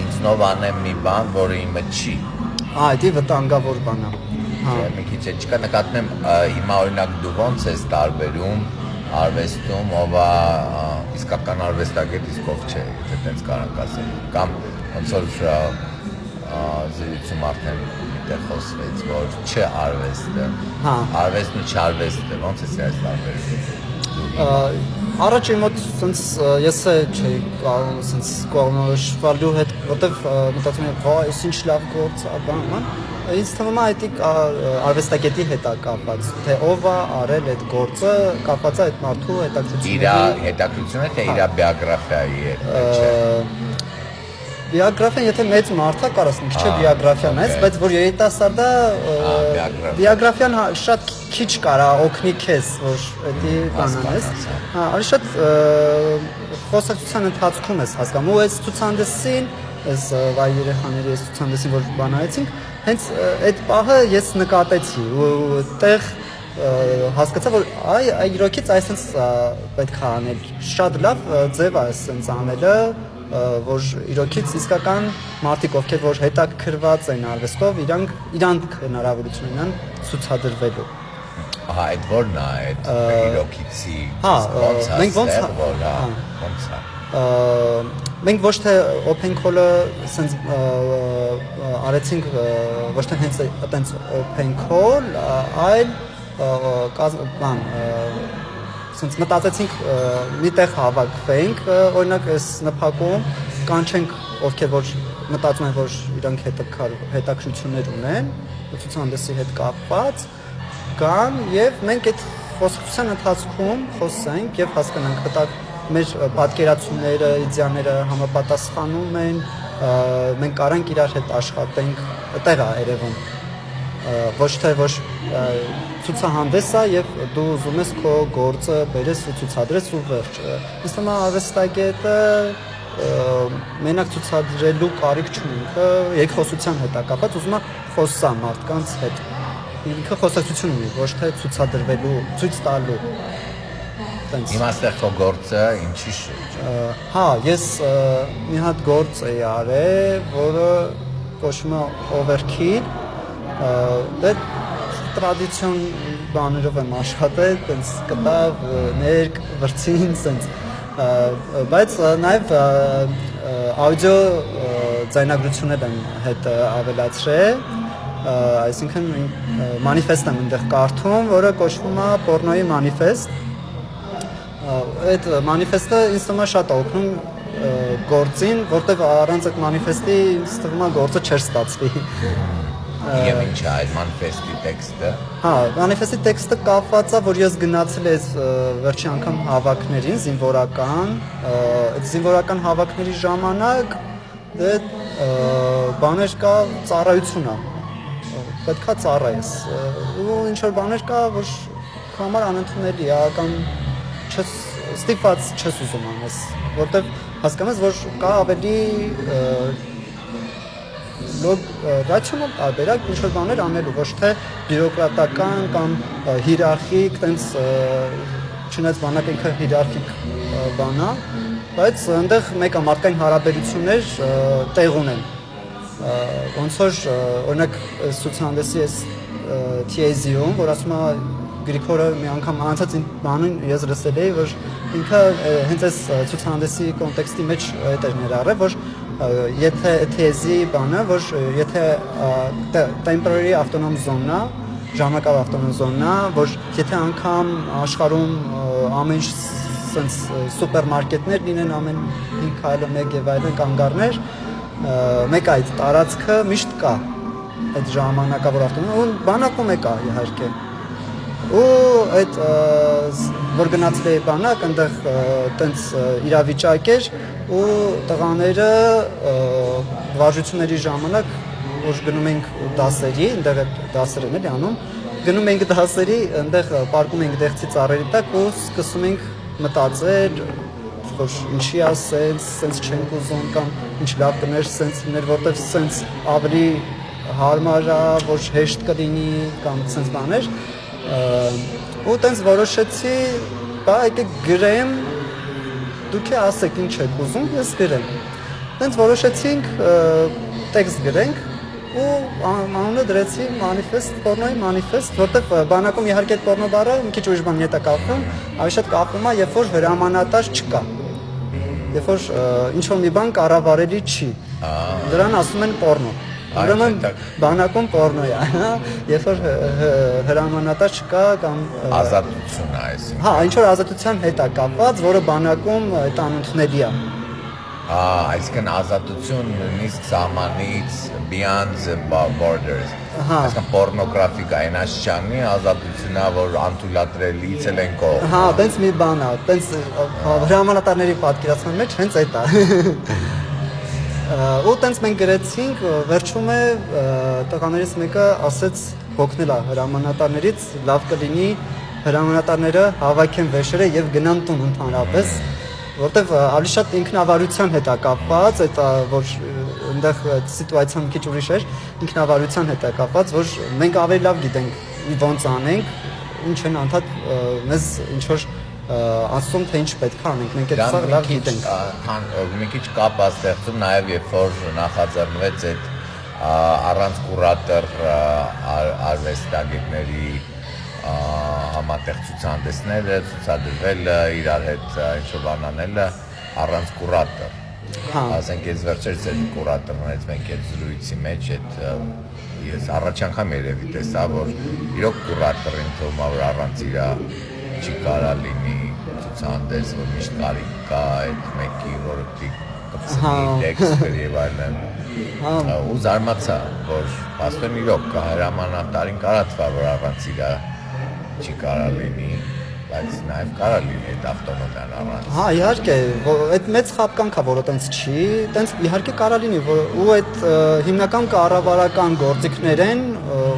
ինձնով անեմ մի բան որը իմը չի դա վտանգավոր բան է մի քիչ չկա նկատում եմ հիմա օրինակ դու ոնց ես տարբերում արվեստում ով է իսկական արվեստագետ իսկ ով չէ եթե տենց կարանք ասել կամ ոնց որ զրույցում արդեն միտեղ խոսվեց որ չէ արվեստը արվեստն ու չարվեստը ոնց է սրանց տարբերում առաջ իմ մոտ սենց ես չէի կարող սենց կողնորոշվալու հետ որտեվ մտածում եմ վայ այս ինչ լավ գործ է բան ինձ թվում է դա արվեստագետի հետ է կապված թե ով է արել այդ գործը կապված է այդ մարդու հետաքրությունը թե իր բիոգրաֆիայի հետ բիոգրաֆիան եթե մեծ մարդ է կարաս մի քիչ բիոգրաֆիա մեծ բայց որ երիտասարդ է բիոգրաֆիան շատ քիչ կարա օգնի քեզ որ դա բանանես արի շատ խոսակցության ընթացքում ես հասկանում ու այս ցուցահանդեսին այս վայ երեխաների այս ցուցահանդեսին որ բանայեցինք հենց այդ պահը ես նկատեցի ու այդտեղ հասկացա որ իրոքից այսպես պետք է անել շատ լավ ձև է այսպես անելը որ իրոքից իսկական մարդիկ ովքեր որ հետաքրված են արվեստով իրանք հնարավորություն ունեն ցուցադրվելու այդ որն է այդ իրոքիցի մենք ոնց մենք ոչ թե open call-ը sense արեցինք ոչ թե հենց այտենց open call այլ բան sense մտածեցինք մի տեղ հավաքվենք օրինակ այս նփակում կանչենք ովքեր որ մտածում են որ իրանք հետաքրություններ ունեն ցուցահանդեսի հետ կապված կան եւ մենք այդ խոսակցության ընթացքում խոսենք եւ հասկանանք դա մեր պատկերացումները, իդեաները համապատասխանում են, մենք կարանք իրար հետ աշխատենք, այդտեղ է երևում։ Ոչ թե ոչ ցուցահանդես է եւ դու ուզում ես քո գործը բերես ու ցուցադրես ու վերջ։ Ինձ թվում է արվեստագետը մենակ ցուցադրելու կարիք չունի, երկխոսության հետ է կապված, ուզում է խոսա մարդկանց հետ։ Ինքը խոսակցություն ունի, ոչ թե ցուցադրվելու, ցույց տալու։ Հիմա ստեղ քո գործը ինչի շուրջ է։ Հա, ես մի հատ գործ էի արել, որը կոչվում է overkill, դե տրադիցիոն բաներով եմ աշխատել, տենց կտավ, ներք, վրձին, տենց, բայց նաև աուդիո ձայնագրություններ եմ հետ ավելացրել, այսինքն մանիֆեստ եմ այնտեղ կարդում, որը կոչվում է պորնոյի մանիֆեստ։ Այդ մանիֆեստը ինձ թվում է շատ օգնում գործին, որտեղ առանց այդ մանիֆեստի ինձ թվում է գործը չէր ստացվի։ Եվ ինչ է այդ մանիֆեստի տեքստը։ Հա, մանիֆեստի տեքստը կապված է, որ ես գնացել եմ վերջի անգամ հավաքներին, զինվորական, այդ զինվորական հավաքների ժամանակ դե բաներ կա, ծառայություն է։ Պետքա ծառայես։ Ու ինչ որ բաներ կա, որ քո համար անընդունելի է կամ ստիպված չես ուզում անես, որտեղ հասկանում ես, որ կա ավելի ռացիոնալ տարբերակ ինչ-որ բաներ անելու, ոչ թե բյուրոկրատական կամ հիերարխիկ, տենց չնայած բանակ ինքը հիերարխիկ բան է, բայց այնտեղ մեկը մարդկային հարաբերություններ տեղ ունեն։ Ոնց որ օրինակ ցուցահանդեսի այս TAZ-ում, որ ասում է Գրիգորը մի անգամ անցած բանին ես լսել էի, որ ինքը հենց այս ցուցահանդեսի կոնտեքստի մեջ այդ էր ներառել, որ եթե թեզի բանը, որ եթե temporary autonomous zone-ը, ժամանակավոր autonomous zone-ը, որ եթե անգամ աշխարհում ամեն ինչ sense սուպերմարկետներ լինեն ամեն 5 քայլը մեկ եւ այլն կանգառներ, մեկ այդ տարածքը միշտ կա այդ ժամանակավոր autonomous, բանակում է կա իհարկե։ Ու այդ որ գնացել էի բանակ, այնտեղ տենց իրավիճակ էր ու տղաները վարժությունների ժամանակ որ գնում ենք դասերի, այնտեղ դասեր են էլի անում, գնում ենք դասերի, այնտեղ պարկում ենք դեղցի ծառերի տակ ու սկսում ենք մտածել, որ ինչի է սենց չենք ուզում կամ ինչ լավ կներ սենց լիներ, որտեվ սենց ավելի հարմար է, որ հեշտ կլինի կամ սենց բաներ ու տենց որոշեցի, բա եկեք գրեմ, դուք ասեք ինչ եք ուզում, ես գրեմ։ Տենց որոշեցինք տեքստ գրենք ու անունը դրեցի մանիֆեստ, պորնոյի մանիֆեստ, որտեղ բանակում իհարկե այդ պորնո բառը մի քիչ ուրիշ բան հետ է կապվում, ավելի շատ կապվում է, երբ որ հրամանատար չկա։ Երբ որ ինչ որ մի բան կառավարելի չի։ Դրան ասում են պորնո։ Ուրեմն բանակում պորնո է, երբ որ հրամանատար չկա կամ ազատություն է այսինքն։ Հա, ինչ որ ազատության հետ է կապված, որը բանակում այդ անընդունելի է։ Այսինքն ազատություն նույնիսկ սահմանից beyond the borders։ Այսինքն պորնոգրաֆիկա այն աշխանի ազատությունն է, որ անթույլատրելից էլ են կողմ։ Հա, տենց մի բան է, տենց հրամանատարների պատկերացման մեջ հենց այդ է։ Ու տենց մենք գրեցինք, վերջում է տղաներից մեկը ասեց հոգնել է հրամանատարներից, լավ կլինի հրամանատարները հավաքեն վեշերը եւ գնան տուն ընդհանրապես, որտեվ ավելի շատ ինքնավարության հետ է կապված, այդ որ այնտեղ սիտուացիան մի քիչ ուրիշ էր, ինքնավարության հետ է կապված, որ մենք ավելի լավ գիտենք ոնց անենք, ինչ են անդադ մեզ ինչ որ ասում թե ինչ պետք է անենք, մենք այդ սա լավ գիտենք։ Մի քիչ կապ է ստեղծում նաև երբ որ նախաձեռնվեց այդ առանց կուրատոր արվեստագետների համատեղ ցուցահանդեսները, ցուցադրվելը, իրար հետ ինչ-որ բան անելը առանց կուրատոր։ Ասենք ես վերջերս այդ կուրատորներից մենք այդ զրույցի մեջ այդ ես առաջ անգամ երևի տեսա, որ իրոք կուրատորին թվում է, որ առանց իրա չի կարա լինի ցուցահանդես, որ միշտ կարիք կա այդ մեկի, որ կպսնի տեքստեր եւ այլն։ Ու զարմացա, որ աստեն իրոք կա հրամանատարին կարա թվա, որ առանց իրա չի կարա լինի, բայց նաև կարա լինի այդ ավտոնոմիան առանց։ Հա, իհարկե, այդ մեծ խապկանք է, որ այտենց չի, այտենց իհարկե կարա լինի, ու այդ հիմնական կառավարական գործիքներ են,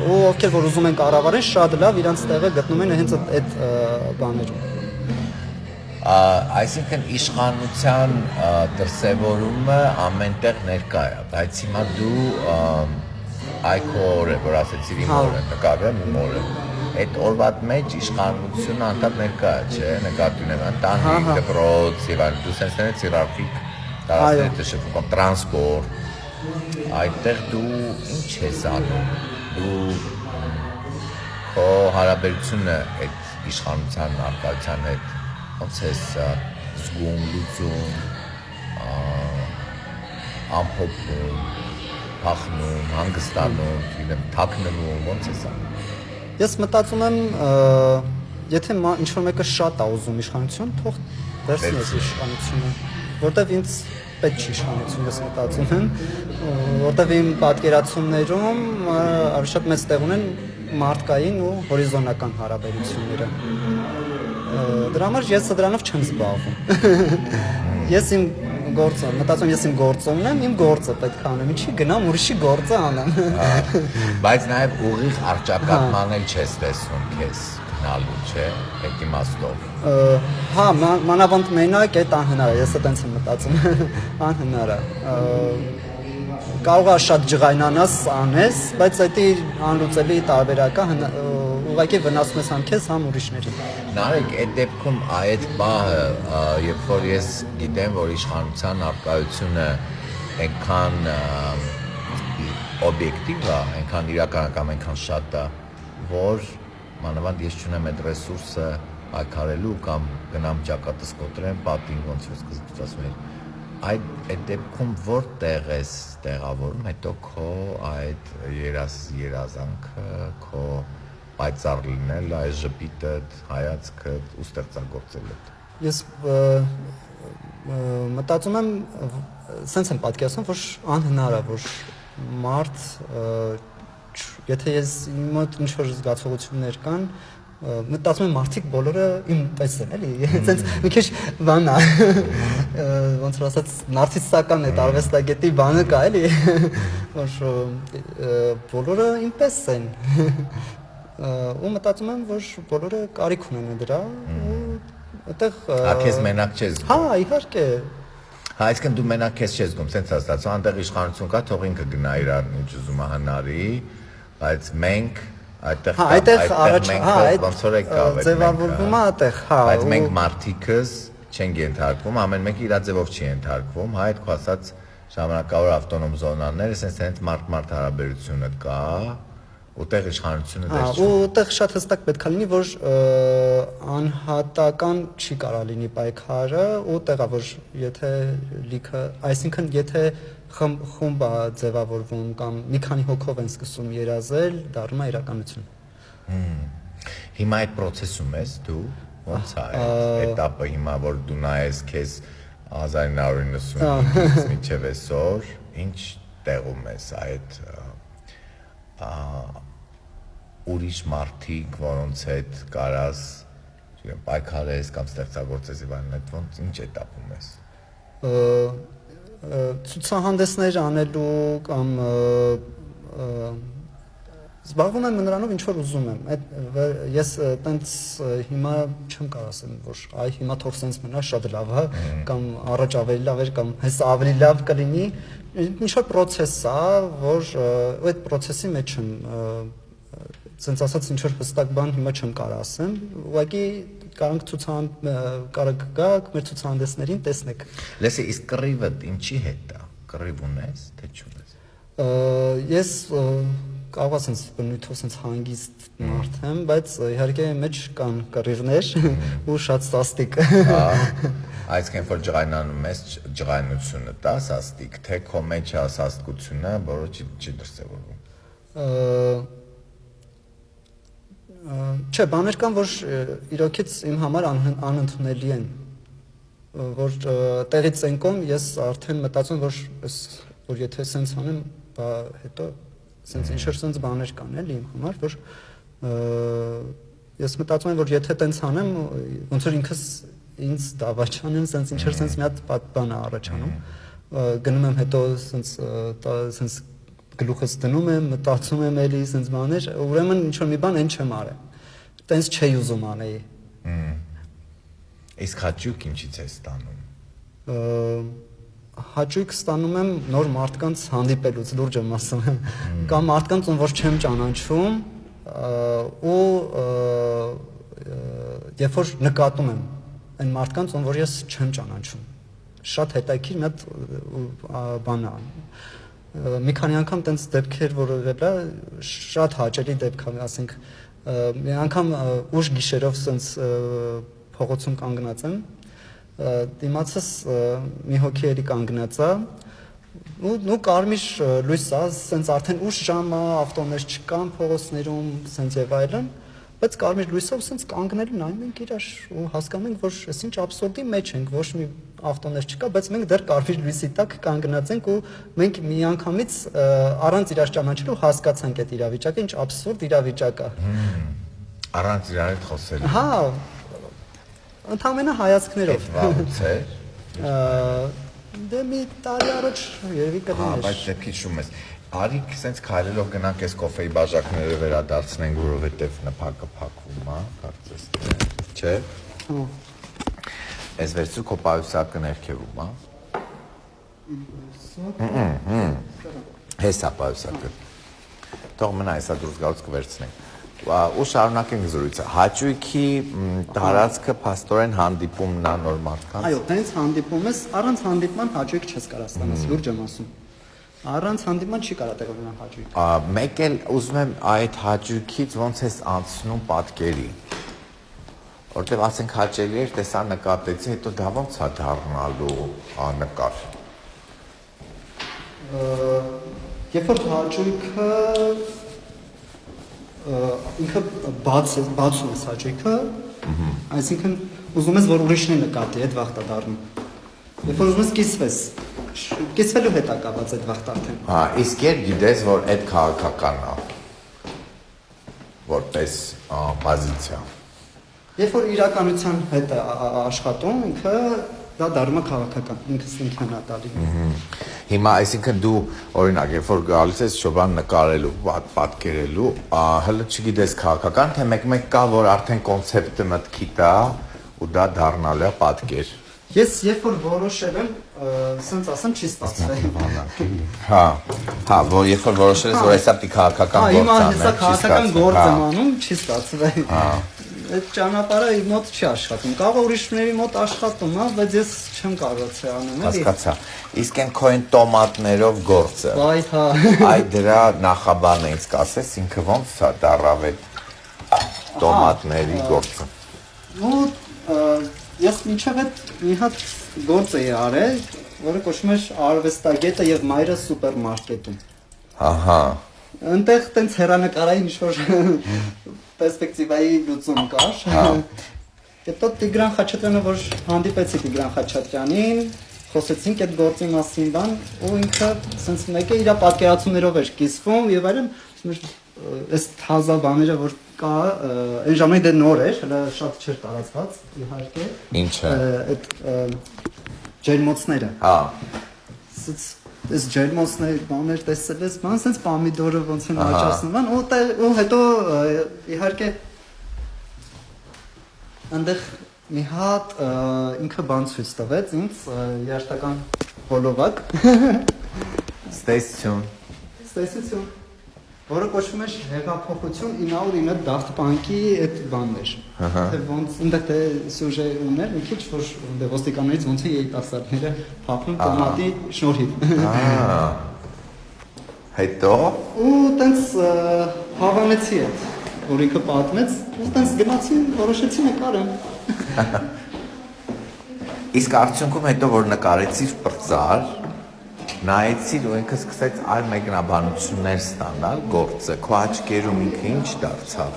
ու ովքեր որ ուզում են կառավարեն, շատ լավ իրանց տեղը գտնում են հենց այդ բաներում։ Այսինքն իշխանության դրսևորումը ամենտեղ ներկա է, բայց հիմա դու այքո օրը, որ ասեցիր իմ օրը, նկատեմ իմ օրը, այդ օրվատ մեջ իշխանությունը անդադ ներկա է, չէ, նկատի ունեմ, ընտանիք, դպրոց եւ այլն, դու սենց ներեց հիերարխիկ տարածքներ դժվար կամ տրանսպորտ, այդտեղ դու ինչ ես անում, դու քո հարաբերությունը այդ իշխանության արկայության հետ ոնց ես զգում, լուծում, ամփոփում, փախնում, հանգստանում, գիտեմ, թաքնվում, ոնց ես անում։ Ես մտածում եմ, եթե ինչ-որ մեկը շատ է ուզում իշխանություն, թող վերցնի այդ իշխանությունը, որտեվ ինձ պետք չի իշխանություն, ես մտածում եմ, որտեվ իմ պատկերացումներում ավելի շատ մեծ տեղ ունեն մարդկային ու հորիզոնական հարաբերությունները։ Դրա համար ես դրանով չեմ զբաղվում։ Ես իմ գործը, մտածում ես իմ գործը ունեմ, իմ գործը պետք է անեմ, ինչի գնամ ուրիշի գործը անեմ։ Բայց նաև ուղիղ արճակատման էլ չես տեսնում քեզ գնալու, չէ՞, այդ իմաստով։ Հա, մանավանդ մենակ այդ անհնար է, ես այտենց եմ մտածում, անհնար է։ Կարող է շատ ջղայնանաս անես, բայց դա անլուծելի տարբերակ է, ուղղակի վնասում ես համ քեզ, համ ուրիշներին։ Նարեկ, այդ դեպքում այդ բահը, երբ որ ես գիտեմ, որ իշխանության արկայությունը այնքան օբյեկտիվ է, այնքան իրականական, այնքան շատ է, որ մանավանդ ես չունեմ այդ ռեսուրսը ակարելու կամ գնամ ճակատս կոտրեմ, պատին ոնց որ սկզբից ասում էր, այդ դեպքում որտեղ ես տեղավորում, հետո քո այդ երազանքը, քո պայծառ լինել, այս ժպիտդ, հայացքդ ու ստեղծագործելդ։ Ես մտածում եմ, սենց եմ պատկերացնում, որ անհնար է, որ մարդ, եթե ես իմ մոտ ինչ-որ զգացողություններ կան, մտածում եմ մարդիկ բոլորը իմ պես են, էլի, սենց մի քիչ բան է, ոնց որ ասած նարցիսական է, արվեստագետի բանը կա, էլի, որ բոլորը իմ պես են, ու մտածում եմ, որ բոլորը կարիք ունեն դրա, ու այդտեղ Քեզ մենակ չես զգում։ Հա, իհարկե։ Հա, այսինքն դու մենակ քեզ չես զգում, սենց ասած, այնտեղ իշխանություն կա, թող ինքը գնա իրան ինչ ուզում է հնարի, բայց մենք այդտեղ ոնց որ եկավ ձևավորվում է այդտեղ, հա, բայց մենք մարդիկս չենք ենթարկվում, ամեն մեկը իր ձևով չի ենթարկվում, հա, այդ քո ասած ժամանակավոր ավտոնոմ զոնաները, ասես հենց մարդ-մարդ հարաբերությունը կա, ուտեղ իշխանությունը դες չի։ Ու ուտեղ շատ հստակ պետք է լինի, որ անհատական չի կարա լինի պայքարը, ուտեղա որ եթե լիքը, այսինքն եթե խումբ է ձևավորվում կամ մի քանի հոգով են սկսում երազել, դառնում է իրականություն։ Հիմա այդ process-ում ես դու, ոնց է այդ էտապը հիմա որ դու նայես քեզ 1995-ից մինչև այսօր, ինչ տեղում ես այդ ուրիշ մարդիկ, որոնց հետ կարաս, չգիտեմ, պայքարես կամ ստեղծագործես եւ այլն, այդ ոնց ինչ էտապում ես։ Ցուցահանդեսներ անելու կամ զբաղվում եմ նրանով ինչ որ ուզում եմ։ Ես տենց հիմա չեմ կարող ասեմ, որ այ հիմա թող սենց մնա շատ լավ է, կամ առաջ ավելի լավ էր կամ հեսա ավելի լավ կլինի։ Ինչ որ process է, որ այդ process-ի մեջ եմ սենց ասած ինչ որ հստակ բան հիմա չեմ կարող ասեմ, ուղղակի կարող գաք մեր ցուցահանդեսներին տեսնեք։ Լսի, իսկ կռիվը ինչի հետ է։ Կռիվ ունես, թե չունես։ Ես կարող եմ ասենց բնույթով սենց հանգիստ մարդ եմ, բայց իհարկե մեջ կան կռիվներ ու շատ սաստիկ։ Այսինքն որ ջղայնանում ես, ջղայնությունը տա սաստիկ, թե քո մեջ է սաստկությունը, որը չի դրսևորվում։ Չէ, բաներ կան, որ իրոքից իմ համար անընդունելի են, որ տեղից ենկոմ ես արդեն մտածում որ եթե սենց անեմ, բա հետո սենց ինչ-որ սենց բաներ կան էլի իմ համար, որ ես մտածում եմ, որ եթե տենց անեմ, ոնց որ ինքս ինձ դավաճանեմ, սենց ինչ-որ սենց մի հատ բան է առաջանում, գնում եմ հետո սենց գլուխս դնում եմ, մտածում եմ էլի սենց բաներ, ուրեմն ինչ-որ մի բան են չեմ արել, տենց չէի ուզում անեի։ Իսկ հաճույք ինչից ես ստանում։ Հաճույք ստանում եմ նոր մարդկանց հանդիպելուց, լուրջ եմ ասում, կամ մարդկանց, ում որ չեմ ճանաչում, ու երբ որ նկատում եմ այն մարդկանց, ում որ ես չեմ ճանաչում, շատ հետաքրքիր մի հատ բան է։ Մի քանի անգամ տենց դեպքեր որ եղել է, շատ հաճելի դեպք է, ասենք մի անգամ ուշ գիշերով սենց փողոցում կանգնած եմ, դիմացս մի հոգի էլի կանգնած է, ու կարմիր լույս է, սենց արդեն ուշ ժամ է, ավտոներ չկան փողոցներում, սենց եւ այլն, բայց կարմիր լույսով սենց կանգնել նայում ենք իրար ու հասկանում ենք, որ այս ինչ աբսուրդի մեջ ենք, ոչ մի ավտոներ չկա, բայց մենք դեռ կարմիր լույսի տակ կանգնած ենք ու մենք միանգամից առանց իրար ճանաչելու հասկացանք այդ իրավիճակը, ինչ աբսուրդ իրավիճակ է։ Առանց իրար հետ խոսելու։ Հա, ընդհանրապես հայացքներով։ Վաղուց է։ Դե մի տարի առաջ երևի կլիներ։ Հա, բայց դեպքի շում ես։ Արիք սենց քայլելով գնանք այս կոֆեի բաժակները վերադարձնենք, որովհետև նփակը փակվում է, կարծես թե, չէ։ Այս վերցու քո պայուսակը ներքևում է։ Հեսա պայուսակը։ Թող մնա այսա դուրս գալուց կվերցնենք։ Ու շարունակենք զրույցը։ Հաճույքի տարածքը փաստորեն հանդիպումն է նոր մարդկանց։ Այո, տենց հանդիպում ես, առանց հանդիպման հաճույք չես կարող ստանալ, լուրջ եմ ասում։ Առանց հանդիպման չի կարող տեղի ունենալ հաճույք։ Մեկ էլ ուզում եմ այդ հաճույքից ոնց ես անցնում պատկերի։ Որտեվ ասենք հաճելի էր, տեսա նկատեցի, հետո դա ոնց է դառնալու նկար։ Երբ որ հաճույքը ինքը բացում ես հաճույքը, այսինքն ուզում ես, որ ուրիշն նկատի, այդ վաղտա դառնում։ Երբ որ ուզում ես կիսվելու հետ է կապված այդ վաղտ արդեն։ Հա, իսկ երբ գիտես, որ այդ քաղաքականն է, որպես պոզիցիա։ Երբ որ իրականության հետ է աշխատում, ինքը դա դառնում է քաղաքական, ինքս ինքն է տալի։ Հիմա այսինքն դու օրինակ, երբ որ գալիս ես շոբան նկարելու, պատկերելու, հələ չգիտես քաղաքական, թե մեկ-մեկ կա, որ արդեն կոնցեպտը մտքիդ է ու դա դառնալու է պատկեր։ Ես երբ որ որոշել եմ, ասենց ասեմ, չի ստացվել։ Հա, որ երբ որ որոշել ես, որ հեսա պիտի քաղաքական գործ անես, հեսա քաղաքական գործ եմ անում, չի ստացվել։ Այդ ճանապարհը իմ մոտ չի աշխատում։ Կարող է ուրիշների մոտ աշխատում, հա, բայց ես չեմ կարողացել անեմ, էլի։ Հասկացա։ Իսկ այն քո այն տոմատներով գործը։ Բայ, հա։ Այ դրա նախաբանը ինձ կասես, ինքը ոնց է դառավ այդ տոմատների գործը։ Ու ես մինչև այդ մի հատ գործ էի արել, որը կոչվում էր արվեստագետը եւ մայրը սուպերմարկետում։ Ահա։ Այնտեղ տենց հերանեկարային ինչ-որ պերսպեկտիվայի լուծում կար։ Հետո Տիգրան Խաչատրյանը, որ հանդիպեցի Տիգրան Խաչատրյանին, խոսեցինք այդ գործի մասին բան, ու ինքը ասենց մեկը իր պատկերացումներով էր կիսվում եւ այլն, այս թազա բաները որ կա, այն ժամանակ դե նոր էր, հələ շատ չէր տարածված, իհարկե։ Ինչը։ Այդ ջերմոցները։ Հա։ Այս ջերմոցներ բաներ տեսել ես, բան sense պոմիդորը ոնց են աճացնում, ու հետո իհարկե այնտեղ մի հատ ինքը բան ցույց տվեց ինձ երաշտական հոլովակ Ստեսություն, որը կոչվում էր հեղափոխություն 909 Daft Punk-ի այդ բանն էր։ Թե ոնց այնտեղ թե սյուժե ուներ, մի քիչ որ ոստիկաններից ոնց է երիտասարդները փախնում տոմատի շնորհիվ։ Հետո ու տենց հավանեցի այդ, որ ինքը պատմեց, ու տենց գնացի, որոշեցի նկարեմ։ իսկ արդյունքում հետո որ նկարեցիր բրծար, նայեցիր ու ինքը սկսեց այլ մեկնաբանություններ ստանալ գործը, քո աչքերում ինքը ինչ դարձավ։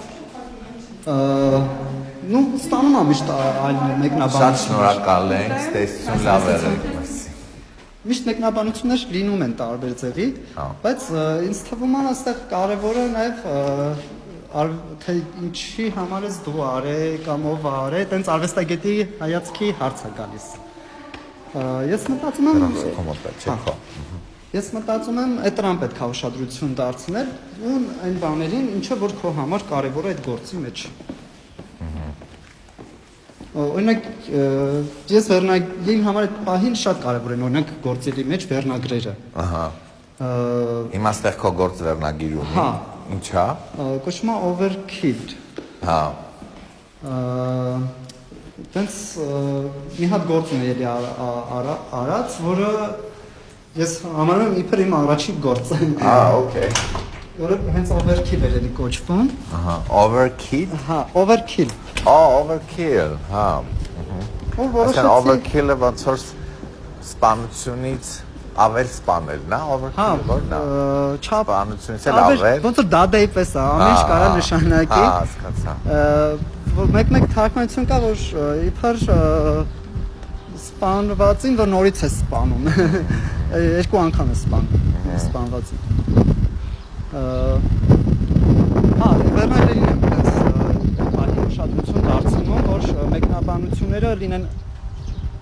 Ну, ստանում եմ միշտ այլ մեկնաբանություններ։ Շատ շնորհակալ ենք, ստեսություն լավ եղեք, մերսի։ Միշտ մեկնաբանություններ լինում են տարբեր ձևի, բայց ինձ թվում է այստեղ կարևորը նաև թե ինչի համար ես դու արել կամ ով արել, տենց արվեստագետի հայացքի հարց է գալիս։ Ես մտածում եմ այդ դրան պետք է ուշադրություն դարձնել ու այն բաներին, ինչը որ քո համար կարևոր է այդ գործի մեջ։ Օրինակ ես իմ համար այդ պահին շատ կարևոր են, օրինակ գործերի մեջ վերնագրերը։ Ահա։ Հիմա ստեղ քո գործ վերնագիր ունի։ Հա։ Ինչա։ Կոչվում է Overkill։ Հա։ Տենց մի հատ գործ ունի էլի արած, որը ես համարում եմ իբր իմ առաջին գործը։ Okay։ Որը հենց Overkill էր էլի կոչվում։ Ահա, Overkill։ Հա, Overkill։ Overkill, հա։ Որոշեցի Overkill-ը ոնց որ սպանությունից ավել սպանել, նա Overkill որն է։ Սպանությունից էլ ավել։ Ոնց որ դադեի պես է, ամեն ինչ կարա նշանակի։ Հա, հասկացա։ Որ մեկ թարգմանություն կա, որ իբր սպանվածին, որ նորից է սպանում։ Երկու անգամ է սպանվածին։ Հա, վերնագրերին եմ այդպես ուշադրություն դարձնում, որ մեկնաբանությունները լինեն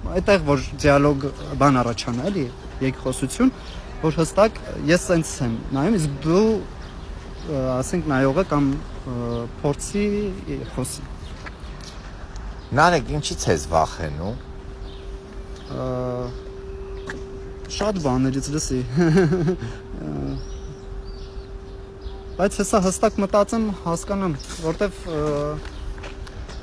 այդտեղ, որ դիալոգ բան առաջանա, էլի, երկխոսություն, որ հստակ ես սենց եմ նայում, իսկ դու ասենք նայողը կամ փորձի խոսի։ Նարեկ, ինչից ես վախենում։ Շատ բաներից լսի։ Բայց հեսա հստակ մտածեմ, հասկանամ, որտեվ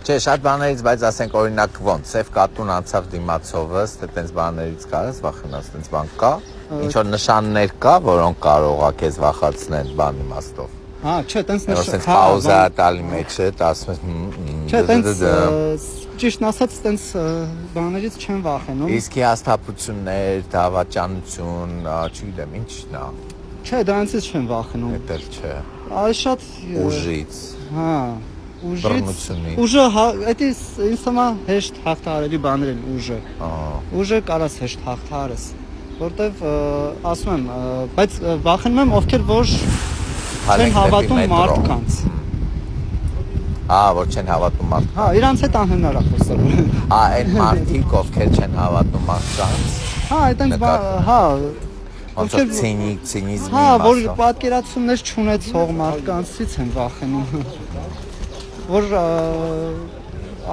Չէ, շատ բաներից, բայց ասենք օրինակ ոնց, Սև կատուն անցավ դիմացովս, թե տենց բաներից կարես վախենաս, տենց բան կա։ Ինչ որ նշաններ կա, որոնք կարող է քեզ վախացնել բան իմաստով։ Հա, չէ, տենց Ասես պաուզա տալի մեջը, ասում ես Չէ, տենց ճիշտ ասած տենց բաներից չեմ վախենում։ Իսկ հաստատություններ, դավաճանություն, չգիտեմ, ինչն է։ Չէ, դրանցից չեմ վախենում։ Դա չէ։ Այս շատ Ուժից։ Հա, Բռնությունից։ Ուժը, դա ինձ թվում է հեշտ հաղթահարելի բաներ են ուժը։ Ուժը կարաս հեշտ հաղթահարես, որտեվ ասում եմ, բայց վախենում եմ ովքեր որ չեն հավատում մարդկանց։ Որ չեն հավատում մարդկանց։ Հա, իրանց հետ անհնար է խոսել։ Այն մարդիկ ովքեր չեն հավատում մարդկանց։ Հա, այտենց հա Ոնց ցինիզմի Հա, որ պատկերացումներ չունեցող մարդկանցից են վախենում։ Որ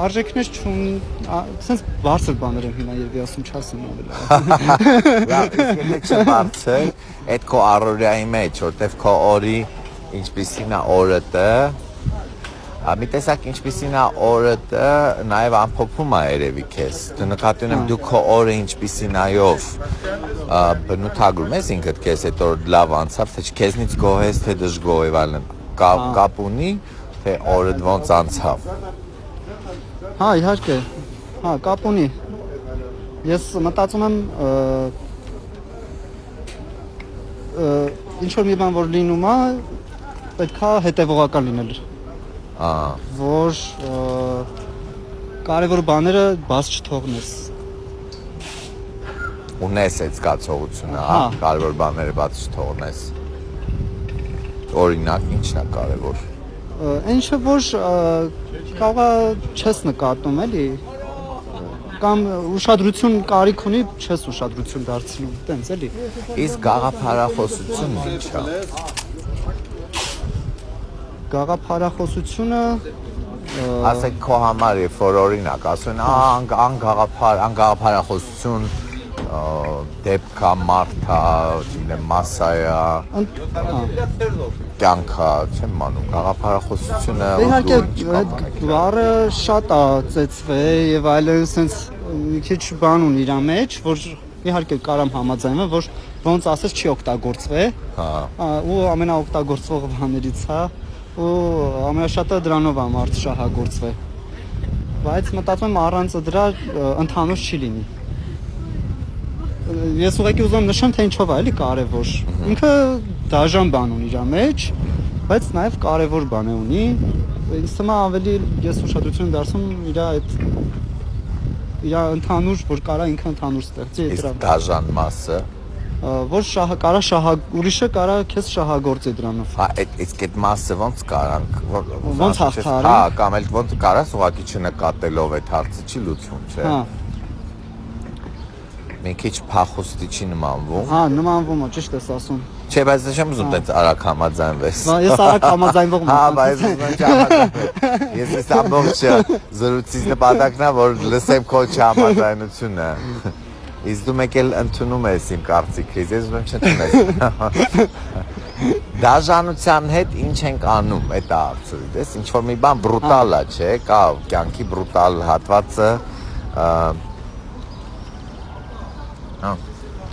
արժեքներ չուն, sense բարձր բաներ են հիմա երբ ասում չասեմ ավելի։ Լավ, իսկ եթե չբարձր, այդ քո առօրյայի մեջ, որտեվ քո օրի ինչպիսին է օրը, մի տեսակ ինչպիսին է օրը, նաև ամփոփում է երևի քեզ։ Դու նկատի ունեմ դու քո օրը ինչպիսին այով բնութագրում ես ինքդ քեզ այդ օր լավ անցավ, թե քեզնից գոհես, թե դժգոհ եւ այլն։ Կապ ունի, թե օրը ոնց անցավ։ Հա, իհարկե։ Հա, կապ ունի։ Ես մտածում եմ ինչ որ մի բան որ լինում է, պետքա հետևողական լինել։ Որ կարևոր բաները բաց չթողնես։ Ունես այդ զգացողությունը, կարևոր բաները բաց չթողնես։ Օրինակ, ինչն է կարևոր։ Ինչը որ կարող է չես նկատում, էլի, կամ ուշադրություն կարիք ունի, չես ուշադրություն դարձնում, տենց էլի։ Իսկ գաղափարախոսությունն ինչ է։ Գաղափարախոսությունը ասեք քո համար երբ որ օրինակ ասում են անգաղափարախոսություն դեպքա մարդա չգիտեմ մասայա կյանքա չեմ մանում գաղափարախոսությունը իհարկե բառը շատ է ծեծվել եւ այլն sense մի քիչ բան ունի իր մեջ որ իհարկե կարամ համաձայնեմ որ ոնց ասես չի օգտագործվել ու ամենաօգտագործվող բաներից է ու ամենաշատը դրանով է մարդ շահագործվել բայց մտածում եմ առանց դրա ընդհանուր չի լինի ես ուղղակի ուզում եմ նշեմ թե ինչով է էլի կարևոր ինքը դաժան բան ունի իր մեջ բայց նաև կարևոր բան է ունի ինձ թվում է ավելի ես ուշադրություն դարձնում իր այդ իր ընդհանուր որ կարա ինքը ընդհանուր ստեղծի դրա դաժան մասը որ ուրիշը կարա քեզ շահագործի դրանով։ Հա, իսկ այդ մասը ոնց կարանք ոնց հաղթահարել։ Հա, կամ էլ ոնց կարաս ուղղակի չնկատելով այդ հարցը չի լուծում, չէ։ Հա։ Մի քիչ փախուստի չի նմանվում։ Հա, նմանվում է, ճիշտ ես ասում։ Չէ, բայց ես չեմ ուզում այդպես արագ համաձայնվես։ Ես արագ համաձայնվող եմ։ Հա, բայց ես ես ամբողջ զրույցից նպատակն է որ լսեմ քո չհամաձայնությունը։ Իսկ դու մեկ էլ ընդունում ես իմ կարծիքից, ես ուզում եմ չընդունես։ Դաժանության հետ ինչ ենք անում, այդ է հարցը, դες ինչ որ մի բան բրուտալ է, չէ, կա կյանքի բրուտալ հատվածը,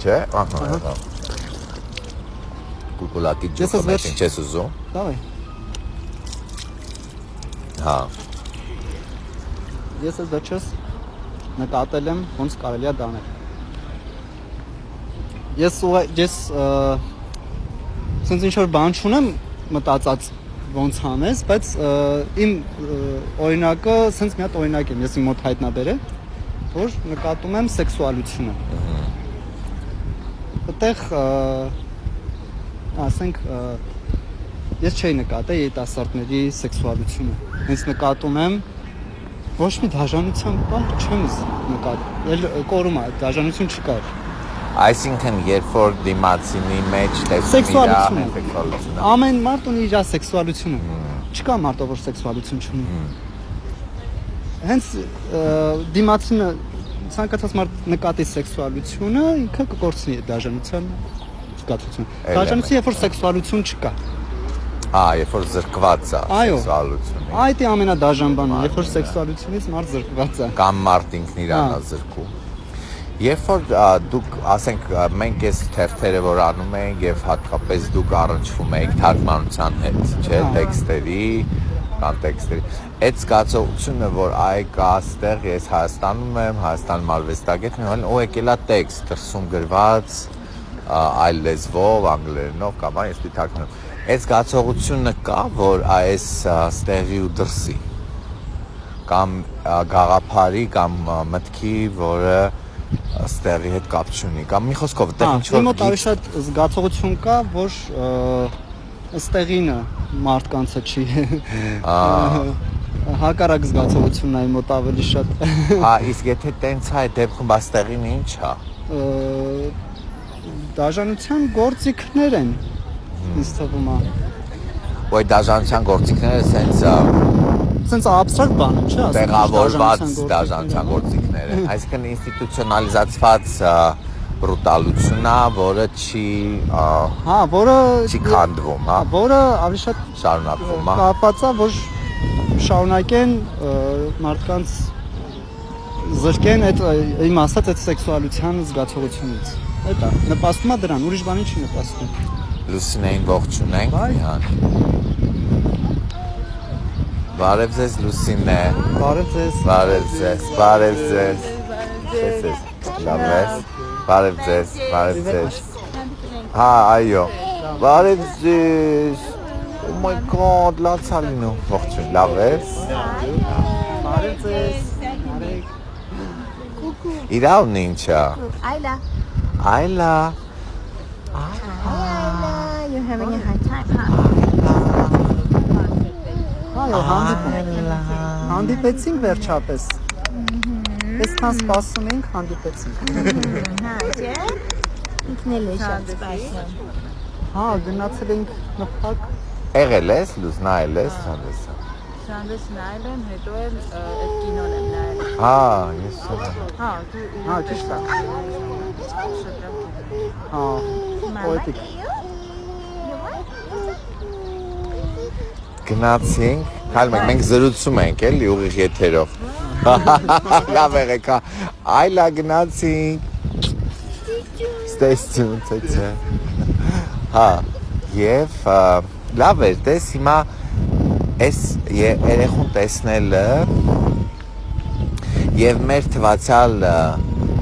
չէ, ահա։ Կուկուլակի ջուկը մեջ ինչ ես ուզում։ Դավայ։ Հա։ Ես ես վերջերս նկատել եմ ոնց կարելի է դանել։ Ես sense ինչ որ բան չունեմ մտածած ոնց անես, բայց իմ օրինակը sense մի հատ օրինակ եմ, ես իմ մոտ հայտնաբերել, որ նկատում եմ սեքսուալությունը։ Այդտեղ ասենք ես չէի նկատել երիտասարդների սեքսուալությունը։ Հենց նկատում եմ ոչ մի դաժանության բան չեմ նկատել։ Կորում է, դաժանություն չկար։ Այսինքն երբ որ դիմացինի մեջ սեքսուալությունը ամեն մարդ ունի իր սեքսուալությունը չկա մարդը որ սեքսուալություն չունի հենց դիմացինը ցանկացած մարդ նկատի սեքսուալությունը ինքը կկորցնի դաժանության զգացությունը դաժանությունը երբ որ սեքսուալություն չկա երբ որ զրկված է սեքսուալությունը այդ է ամենադաժան բանը երբ որ սեքսուալությունից մարդ զրկված է կամ մարդ ինքն իրան է զրկում Երբ որ դուք ասենք մենք այս թերթերը որ անում ենք եւ հատկապես դուք առնչվում եք թարգմանության հետ, չէ՞, տեքստերի, կոնտեքստերի։ Այդ զգացողությունը, որ այ կա այստեղ, ես Հայաստանում եմ, Հայաստանում արվեստագետն եմ, ու եկել է տեքստ դրսում գրված այլ լեզվով, անգլերենով կամ այս թարգմանում։ Այդ զգացողությունը կա, որ այս ստեղի ու դրսի կամ գաղափարի կամ մտքի, որը ստեղի հետ կապ չունի կամ մի խոսքով այդտեղ ինչ որ մոտ ավելի շատ զգացողություն կա, որ ստեղինը մարդկանցը չի հակառակ զգացողությունն է մոտ ավելի շատ իսկ եթե տենց է դեպքում բա ստեղին ինչ է դաժանության գործիքներ են ինձ թվում է ու դաժանության գործիքները սենց абստրակտ բան է, չէ՞, տեղավորված դաժանության գործիքներ են, այսինքն ինստիտուցիոնալիզացված բրուտալությունն է, որը չի քանդվում, հա, որը ավելի շատ շարունակվում է, կապված է, որ շարունակեն մարդկանց զրկեն այդ իմ ասած այդ սեքսուալության զգացողությունից։ Այդ է, նպաստում է դրան, ուրիշ բանի չի նպաստում։ Լուսինեին ողջունենք, Բարև ձեզ Լուսինե։ Բարև ձեզ։ Բարև ձեզ։ Բարև ձեզ։ Լավ ես։ Բարև ձեզ։ Բարև ձեզ։ Հա, այո։ Բարև ձեզ։ Oh my god, լացալինու։ Ողջույն, լավ ես։ Բարև ձեզ։ Coucou. Իրավն ինչ է։ Ayla. Այլա։ Ayla, you're having a hard time, huh? Այո, հանդիպեցինք վերջապես։ Այսքան սպասում ենք, հանդիպեցինք։ Հա, չէ՞։ Ինքնել է շատ սպասում։ Հա, գնացել ենք նփակ։ Եղել ես, Լուզ նայել ես հանդեսը։ Շանդես նայել եմ, հետո էլ այդ կինոն եմ նայել։ Հա, ես սովոր։ Հա, դու Հա, ճիշտ է։ Հա, պոետիկ։ Գնացինք, հալմեք, մենք զրուցում ենք էլի ուղիղ եթերով։ Լավ եղեք, այլա գնացինք։ Stay tuned, հա, և լավ էր, տես հիմա այս երեխուն տեսնելը և մեր թվացյալ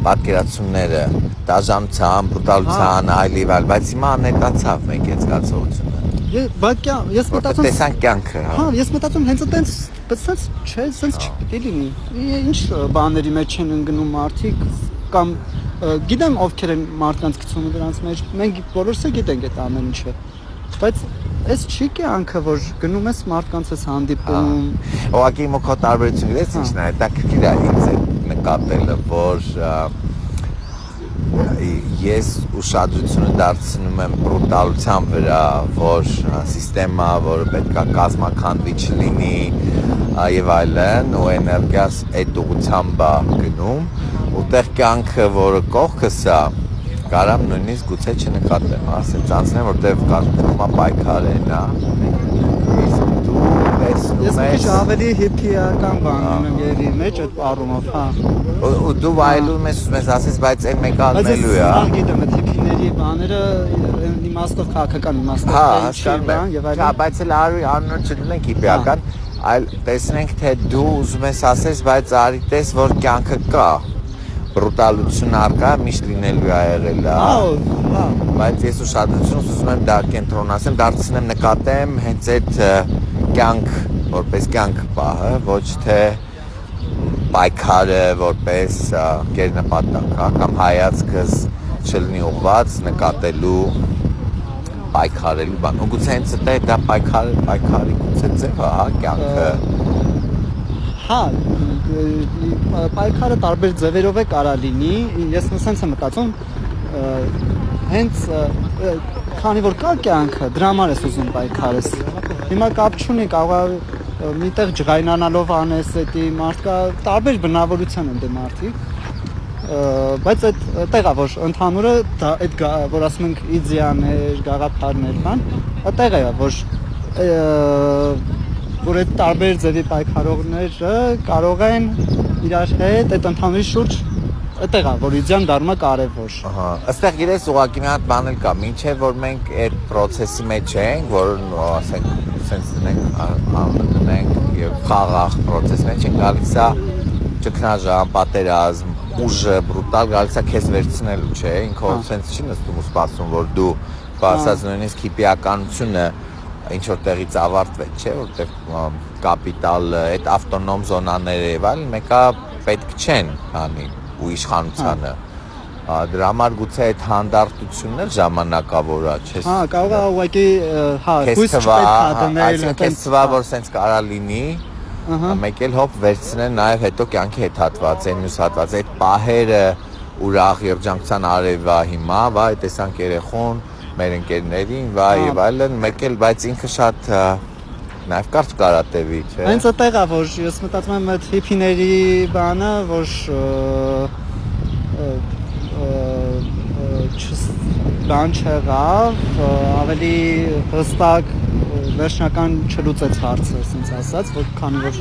պատկերացումները, դաժանության, բրուտալության, այլիվալ, բայց հիմա ներկացավ մենք այդ զգացողությունը։ Ես մտածում տեսանք կյանքը, հա, ես մտածում հենց այտենց, բայց սենց չէ, սենց չպիտի լինի։ Ինչ բաների մեջ են ընկնում մարդիկ կամ գիտեմ ովքեր են մարդկանց գցում դրանց մեջ, մենք բոլորս էլ գիտենք այդ ամեն ինչը։ Բայց այս չի կյանքը, որ գնում ես մարդկանց ես հանդիպում։ Ուղղակի իմ քո տարբերությունը դες ինչն է, դա քիչ է ինձ նկատելը, որ ես ուշադրությունը դարձնում եմ բրուտալության վրա, որ համակարգը, որը պետք է կազմաքանդվի չլինի եւ այլն, ու էներգիաս այդ ուղղությամբ գնում, ուտեղ կյանքը, որը կողքս է, կարամ նույնիսկ գուցե չնկատեմ, ասենց անցնեմ, որտեղ կարծում եմ պայքարեն, հա։ Իսկ դու տեսնում ես մի քիչ ավելի հիփիական բան ունեմ երի մեջ այդ առումով, հա։ Ու դու վայելում ես մեզ ասես, բայց այն մեկը ալնելու է, հա։ Բայց գիտեմ այդ հիփիների բաները իմաստով քաղաքական իմաստով հա, հասկանում եմ, եւ այլն։ հա, բայց էլ անունը չդնենք հիփիական, այլ տեսնենք, թե դու ուզում ես ասես, բայց արի տես, որ կյանքը կա։ Բրուտալություն արկա միշտ լինելու է եղել, հա։ Բայց ես ուշադրություն ուզում եմ դա կենտրոնացնեմ, դարձնեմ նկատեմ հենց այդ կյանք, որպես կյանք պահը, ոչ թե պայքարը, որպես գերնպատակ, կամ հայացքս չլինի ուղղված նկատելու պայքարելու բան։ Ու գուցե հենց դա պայքարի գուցե ձևը, հա, կյանքը։ Հա, պայքարը տարբեր ձևերով է կարա լինի, ես նսենց եմ մտածում, հենց քանի որ կա կյանքը, դրա համար ես ուզում պայքարես, հիմա կապ չունի, կարող է միտեղ ջղայնանալով անես, էդի մարդկա տարբեր բնավորության են դե մարդիկ, բայց այդ տեղա, որ ընդհանուրը այդ որ ասում ենք իդեաներ, գաղափարներ կան, այդտեղ է, որ այդ տարբեր ձևի պայքարողները կարող են իրար հետ այդ ընդհանուրի շուրջ այդտեղ է որ իդեան դառնա կարևոր։ Ահա, այստեղ գիտես ուղղակի մի հատ բան էլ կա, մինչև որ մենք այդ process-ի մեջ ենք, որ ասենք sense դնենք եւ խաղաղ process մեջ ենք գալիս է ճգնաժամ, պատերազմ, ուժը բրուտալ գալիս է քեզ վերցնելու, չէ՞, ինքը sense չի նստում ու սպասում, որ դու բացած նույնիսկ հիպիականությունը ինչ որ տեղից ավարտվեց, չէ՞, որտեղ կապիտալը, այդ ավտոնոմ զոնաները եւ այլն մեկը պետք չեն անի ու իշխանությանը։ Դրա համար գուցե այդ հանդարտությունն էլ ժամանակավոր է, չէ՞։ Հա, կարող է ուղղակի հույս չպետք է դնել, այսինքն ցվա որ sense կարա լինի, մեկ էլ հոп վերցնել նաեւ հետո կյանքի հետ հատված են մյուս հատված այդ պահերը ուրախ երջանկության արևա հիմա, վայ տեսանք երեխուն, մեր ընկերներին, վայ եւ այլն, մեկ էլ բայց ինքը շատ նաեւ կարճ կարատեվի, չէ՞։ Հենց այդտեղ է որ ես մտածում եմ այդ հիփիների բանը, որ բան չեղավ, ավելի հստակ վերջնական չլուծեց հարցը, ասենց ասած, որ քանի որ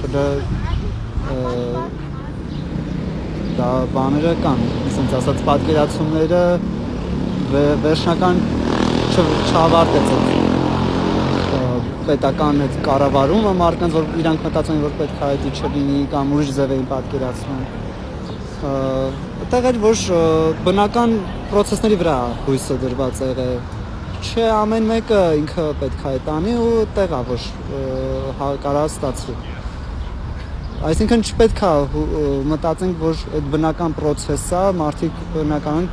դա բաները կան, ասենց ասած պատկերացումները վերջնական չավարտեց պետական այդ կառավարումը մարդկանց որ իրանք մտածում են որ պետք է այդ չլինի կամ ուրիշ ձև էին պատկերացնում այդտեղ էր որ բնական process-ների վրա հույսը դրված եղել չէ ամեն մեկը ինքը պետք է տանի ու այդտեղ է որ կարա ստացվի այսինքն չպետք է մտածենք որ այդ բնական process-ը մարդիկ բնականon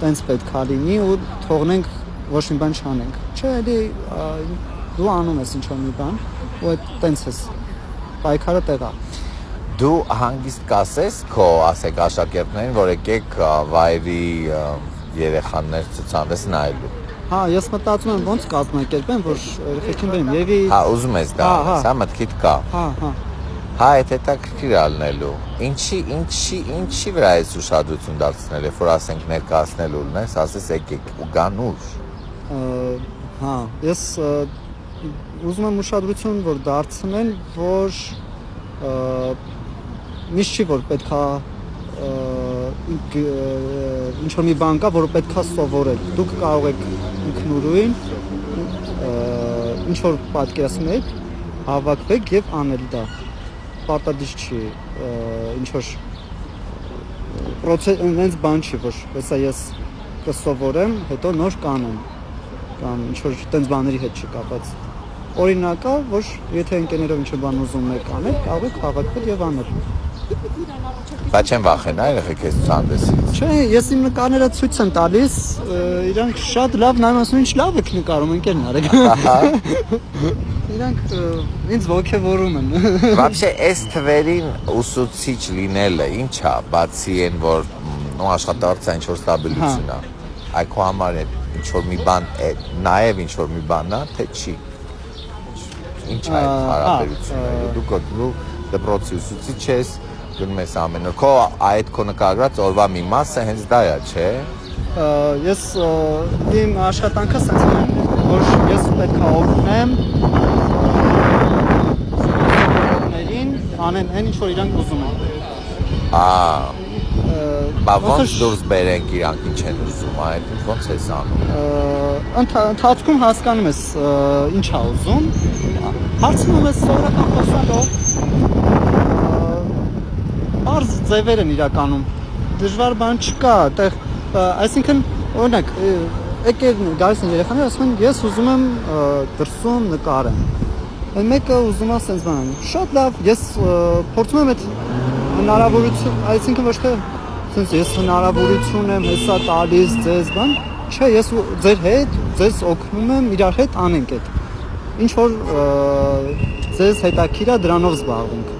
տենց պետք է լինի ու թողնենք ոչ մի բան չանենք չէ էլի դու անում ես ինչ-որ մի բան ու այդ տենց ես պայքարը տեղ է դու հանգիստ կասես քո ասեք աշակերտներին որ եկեք վայրի երեխաներ ցուցանես նայելու հա ես մտածում եմ ոնց կազմակերպեմ որ երեխեքին բերեմ եւի հա ուզում ես դա սա մտքիդ կա հա հա այդ հետաքրքիր ալնելու ինչի վրա ես ուշադրություն դարձնել երբ որ ասենք ներկայացնելու ունես ասես եկեք ու գանուր հա ես ուզում եմ ուշադրություն որ դարձնեն որ միշտ չի որ պետքա ինչ որ մի բան կա որը պետքա սովորել դուք կարող եք ինքնուրույն ինչ որ պատկերացնում եք հավաքվեք եւ անել դա պարտադիր չի ինչ որ process այնց բան չի որ հեսա ես կսովորեմ հետո նոր կանեմ կամ ինչ որ տենց բաների հետ չկապված օրինակա որ եթե ընկերներով ինչ որ բան ուզում եք անել կարող եք հավաքվել եւ անել բայց չեմ վախենա երեխեք ես ցանդեսից չէ ես իմ նկարները ցույց եմ տալիս իրանք շատ լավ նայում ասում ինչ լավ եք նկարում ընկերն արեք իրանք ինձ ոգևորում են Вообще այս թվերին ուսուցիչ լինելը ինչա բացի այն որ նո աշխատավարձը ինչ որ ստաբիլություն է այ քո համար է ինչ որ մի բան է նաև ինչ որ մի բան է թե չի ինչ է հարաբերությունը դու դպրոցի ուսուցիչ ես գնում ես ամեն օր քո այդ քո նկարած օրվա մի մասը հենց դա է չէ ես իմ աշխատանքը ասած եմ որ ես պետք է օգնեմ անեն այն ինչ որ իրանք ուզում են բա ոնց դուրս բերենք իրանք ինչ են ուզում այդ ոնց ես անում ընթացքում հասկանում ես ինչ է ուզում հարցնում ես սովորական խոսալով բարձ ձևեր են իրականում դժվար բան չկա այդտեղ այսինքն օրինակ եկել գալիս են երեխաները ասում են ես ուզում եմ դրսում նկարեմ Այն մեկը ուզում է sense բան շատ լավ ես փորձում եմ այդ հնարավորություն այսինքն ոչ թե sense ես հնարավորություն եմ հեսա տալիս ձեզ բան չէ ես ձեր հետ ձեզ օգնում եմ իրար հետ անենք այդ ինչ որ ձեզ հետաքրքիր է դրանով զբաղվենք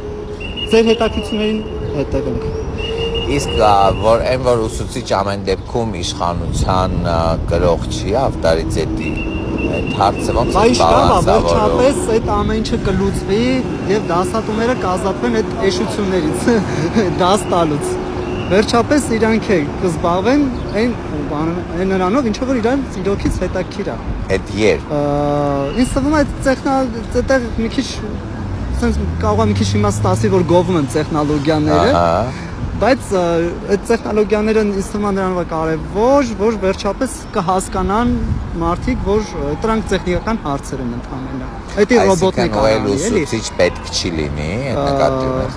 ձեր հետաքրքրություններին հետևենք իսկ որ այն որ ուսուցիչ ամեն դեպքում իշխանության գրող չի ավտորիտետի այդ հարցը ոնց է բալանսավորում վերջապես այդ ամեն ինչը կլուծվի եւ դասատուները կազատվեն այդ էշություններից դաս տալուց վերջապես իրանք կզբաղվեն այն նրանով ինչը որ իրան իրոքից հետաքրքիր է այդ երբ ինձ թվում է այդտեղ մի քիչ sense կարող է մի քիչ իմաստ ասի որ գովում են տեխնոլոգիաները բայց այդ տեխնոլոգիաները ինձ թվում է նրանով կարևոր, որ վերջապես կհասկանան մարդիկ, որ դրանք տեխնիկական հարցեր են ընդհանրապես։ Դա ռոբոտն է կարելի, էլի։ Ուսուցիչ պետք չի լինի, այդ նկատի ունես։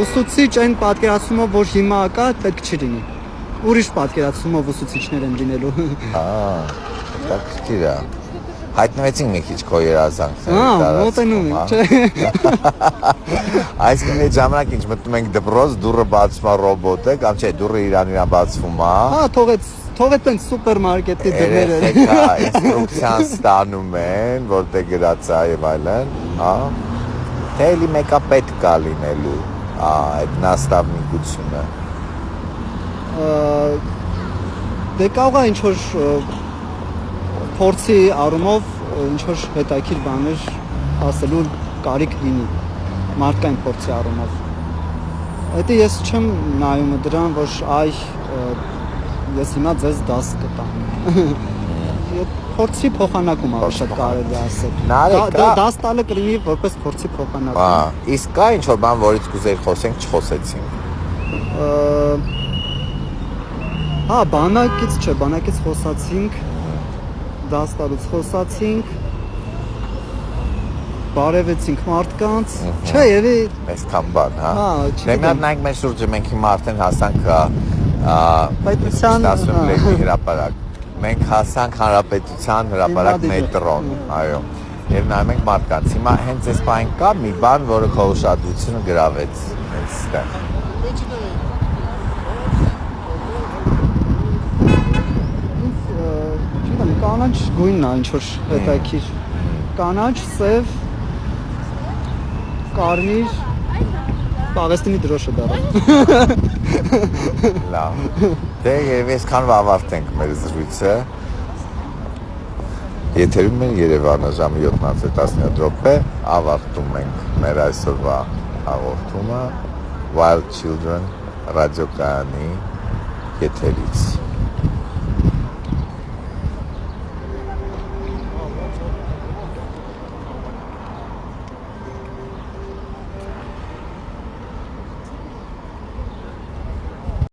Ուսուցիչ այն պատկերացումով, որ հիմա կա, պետք չի լինի։ Ուրիշ պատկերացումով ուսուցիչներ են լինելու։ Դա քիչ է։ Հայտնվեցինք մի քիչ քո երազանքները մոտենում ենք, չէ։ Այսինքն ժամանակ ինչ մտնում ենք դպրոց, դուռը բացվում է ռոբոտը, կամ չէ, դուռը իրան բացվում է։ Թողեց են սուպերմարկետի դռները։ Երեխեքա ինստրուկցիան ստանում են, որտեղ գրած է եւ այլն, թե էլի մեկա պետք կա լինելու, այդ նաստավնիկությունը։ Դե կարող է ինչ որ փորձի առումով ինչ որ հետաքրքիր բաներ ասելու կարիք լինի մարդկային փորձի առումով։ Դա ես չեմ նայում դրան, որ ես հիմա ձեզ դաս կտամ։ Փորձի փոխանակում է շատ կարելի ասել։ Դաս տալը կլինի որպես փորձի փոխանակում։ Իսկ կա ինչ որ բան, որից կուզեի խոսենք, չխոսեցինք։ Բանակից խոսացինք, դաս տալուց խոսացինք, բարևեցինք մարդկանց, չէ, եւի այսքան բան, հա։ Դե մի հատ նայենք մեր շուրջը, մենք հիմա արդեն հասանք Պետության հրապարակ։ Մենք հասանք Հանրապետության հրապարակ մետրոն, այո։ Եվ նայում ենք մարդկանց։ Հիմա հենց այս բան կա մի բան, որը քո ուշադրությունը գրավեց այստեղ։ Կանաչ գույնն է ինչ որ հետաքրքիր։ Կանաչ, սև, կարմիր, Պաղեստինի դրոշը դառավ։ Լավ։ Դե եւ այսքանով ավարտենք մեր զրույցը։ Եթերում է Երևանը ժամը 7:10 ավարտում ենք մեր այսօրվա հաղորդումը Wild Children ռադիոկայանի եթերից։